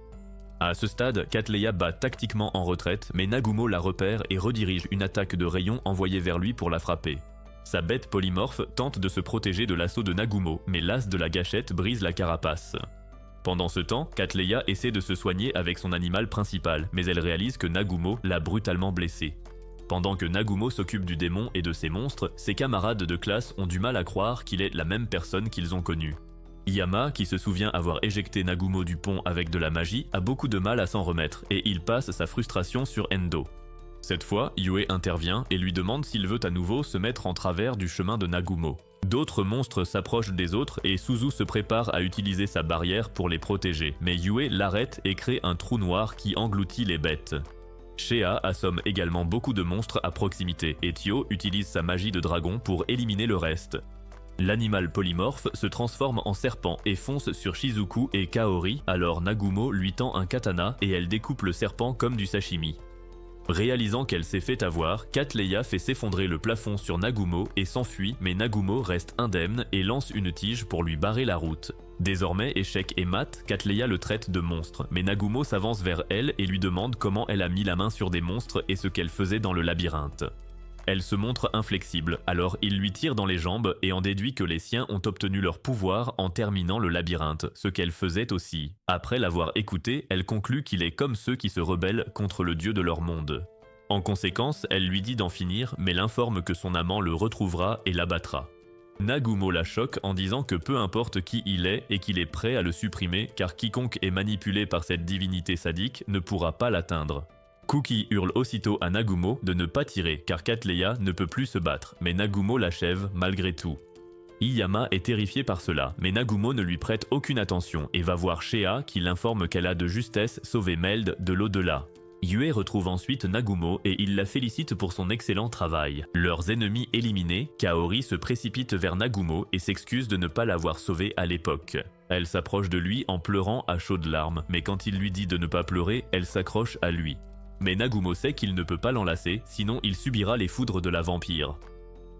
À ce stade, Catleya bat tactiquement en retraite, mais Nagumo la repère et redirige une attaque de rayon envoyée vers lui pour la frapper. Sa bête polymorphe tente de se protéger de l'assaut de Nagumo, mais l'as de la gâchette brise la carapace. Pendant ce temps, Catleya essaie de se soigner avec son animal principal, mais elle réalise que Nagumo l'a brutalement blessé. Pendant que Nagumo s'occupe du démon et de ses monstres, ses camarades de classe ont du mal à croire qu'il est la même personne qu'ils ont connue. Iyama, qui se souvient avoir éjecté Nagumo du pont avec de la magie, a beaucoup de mal à s'en remettre et il passe sa frustration sur Endo. Cette fois, Yue intervient et lui demande s'il veut à nouveau se mettre en travers du chemin de Nagumo. D'autres monstres s'approchent des autres et Suzu se prépare à utiliser sa barrière pour les protéger, mais Yue l'arrête et crée un trou noir qui engloutit les bêtes. Shea assomme également beaucoup de monstres à proximité et Tio utilise sa magie de dragon pour éliminer le reste. L'animal polymorphe se transforme en serpent et fonce sur Shizuku et Kaori, alors Nagumo lui tend un katana et elle découpe le serpent comme du sashimi. Réalisant qu'elle s'est fait avoir, Catleya fait s'effondrer le plafond sur Nagumo et s'enfuit, mais Nagumo reste indemne et lance une tige pour lui barrer la route. Désormais échec et mat, Catleya le traite de monstre, mais Nagumo s'avance vers elle et lui demande comment elle a mis la main sur des monstres et ce qu'elle faisait dans le labyrinthe. Elle se montre inflexible, alors il lui tire dans les jambes et en déduit que les siens ont obtenu leur pouvoir en terminant le labyrinthe, ce qu'elle faisait aussi. Après l'avoir écouté, elle conclut qu'il est comme ceux qui se rebellent contre le dieu de leur monde. En conséquence, elle lui dit d'en finir, mais l'informe que son amant le retrouvera et l'abattra. Nagumo la choque en disant que peu importe qui il est et qu'il est prêt à le supprimer car quiconque est manipulé par cette divinité sadique ne pourra pas l'atteindre. Kuki hurle aussitôt à Nagumo de ne pas tirer car Catleya ne peut plus se battre, mais Nagumo l'achève malgré tout. Iyama est terrifié par cela, mais Nagumo ne lui prête aucune attention et va voir Shea qui l'informe qu'elle a de justesse sauvé Meld de l'au-delà. Yue retrouve ensuite Nagumo et il la félicite pour son excellent travail. Leurs ennemis éliminés, Kaori se précipite vers Nagumo et s'excuse de ne pas l'avoir sauvé à l'époque. Elle s'approche de lui en pleurant à chaudes larmes, mais quand il lui dit de ne pas pleurer, elle s'accroche à lui. Mais Nagumo sait qu'il ne peut pas l'enlacer, sinon il subira les foudres de la vampire.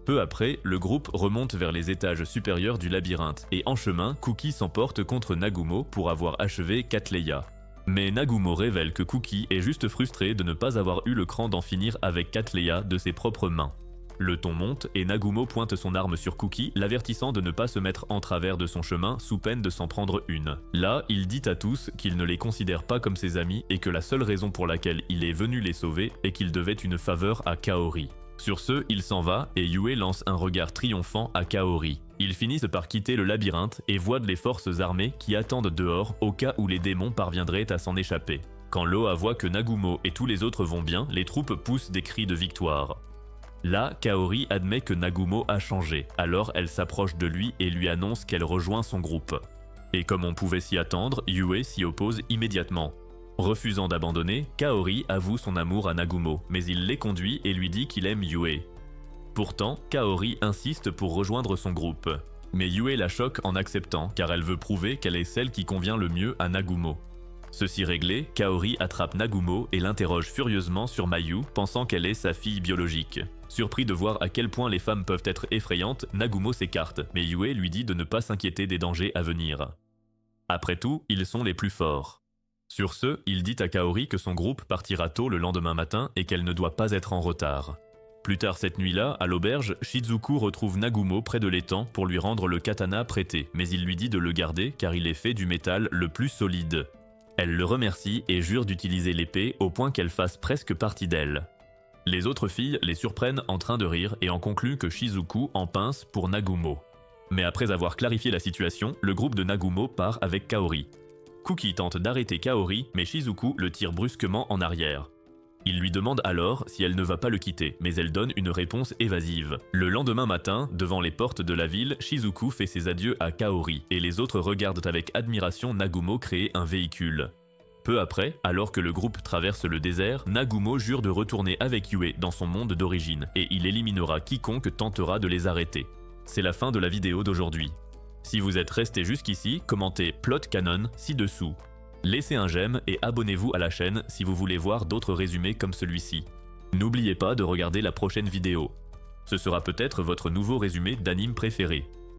Peu après, le groupe remonte vers les étages supérieurs du labyrinthe, et en chemin, Kuki s'emporte contre Nagumo pour avoir achevé Catleya. Mais Nagumo révèle que Kuki est juste frustré de ne pas avoir eu le cran d'en finir avec Catleya de ses propres mains. Le ton monte et Nagumo pointe son arme sur Kuki, l'avertissant de ne pas se mettre en travers de son chemin sous peine de s'en prendre une. Là, il dit à tous qu'il ne les considère pas comme ses amis et que la seule raison pour laquelle il est venu les sauver est qu'il devait une faveur à Kaori. Sur ce, il s'en va et Yue lance un regard triomphant à Kaori. Ils finissent par quitter le labyrinthe et voient les forces armées qui attendent dehors au cas où les démons parviendraient à s'en échapper. Quand Loa voit que Nagumo et tous les autres vont bien, les troupes poussent des cris de victoire. Là, Kaori admet que Nagumo a changé, alors elle s'approche de lui et lui annonce qu'elle rejoint son groupe. Et comme on pouvait s'y attendre, Yue s'y oppose immédiatement. Refusant d'abandonner, Kaori avoue son amour à Nagumo, mais il les conduit et lui dit qu'il aime Yue. Pourtant, Kaori insiste pour rejoindre son groupe. Mais Yue la choque en acceptant, car elle veut prouver qu'elle est celle qui convient le mieux à Nagumo. Ceci réglé, Kaori attrape Nagumo et l'interroge furieusement sur Mayu, pensant qu'elle est sa fille biologique. Surpris de voir à quel point les femmes peuvent être effrayantes, Nagumo s'écarte, mais Yue lui dit de ne pas s'inquiéter des dangers à venir. Après tout, ils sont les plus forts. Sur ce, il dit à Kaori que son groupe partira tôt le lendemain matin et qu'elle ne doit pas être en retard. Plus tard cette nuit-là, à l'auberge, Shizuku retrouve Nagumo près de l'étang pour lui rendre le katana prêté, mais il lui dit de le garder car il est fait du métal le plus solide. Elle le remercie et jure d'utiliser l'épée au point qu'elle fasse presque partie d'elle. Les autres filles les surprennent en train de rire et en concluent que Shizuku en pince pour Nagumo. Mais après avoir clarifié la situation, le groupe de Nagumo part avec Kaori. Kuki tente d'arrêter Kaori, mais Shizuku le tire brusquement en arrière. Il lui demande alors si elle ne va pas le quitter, mais elle donne une réponse évasive. Le lendemain matin, devant les portes de la ville, Shizuku fait ses adieux à Kaori, et les autres regardent avec admiration Nagumo créer un véhicule. Peu après, alors que le groupe traverse le désert, Nagumo jure de retourner avec Yue dans son monde d'origine, et il éliminera quiconque tentera de les arrêter. C'est la fin de la vidéo d'aujourd'hui. Si vous êtes resté jusqu'ici, commentez Plot Canon ci-dessous. Laissez un j'aime et abonnez-vous à la chaîne si vous voulez voir d'autres résumés comme celui-ci. N'oubliez pas de regarder la prochaine vidéo. Ce sera peut-être votre nouveau résumé d'anime préféré.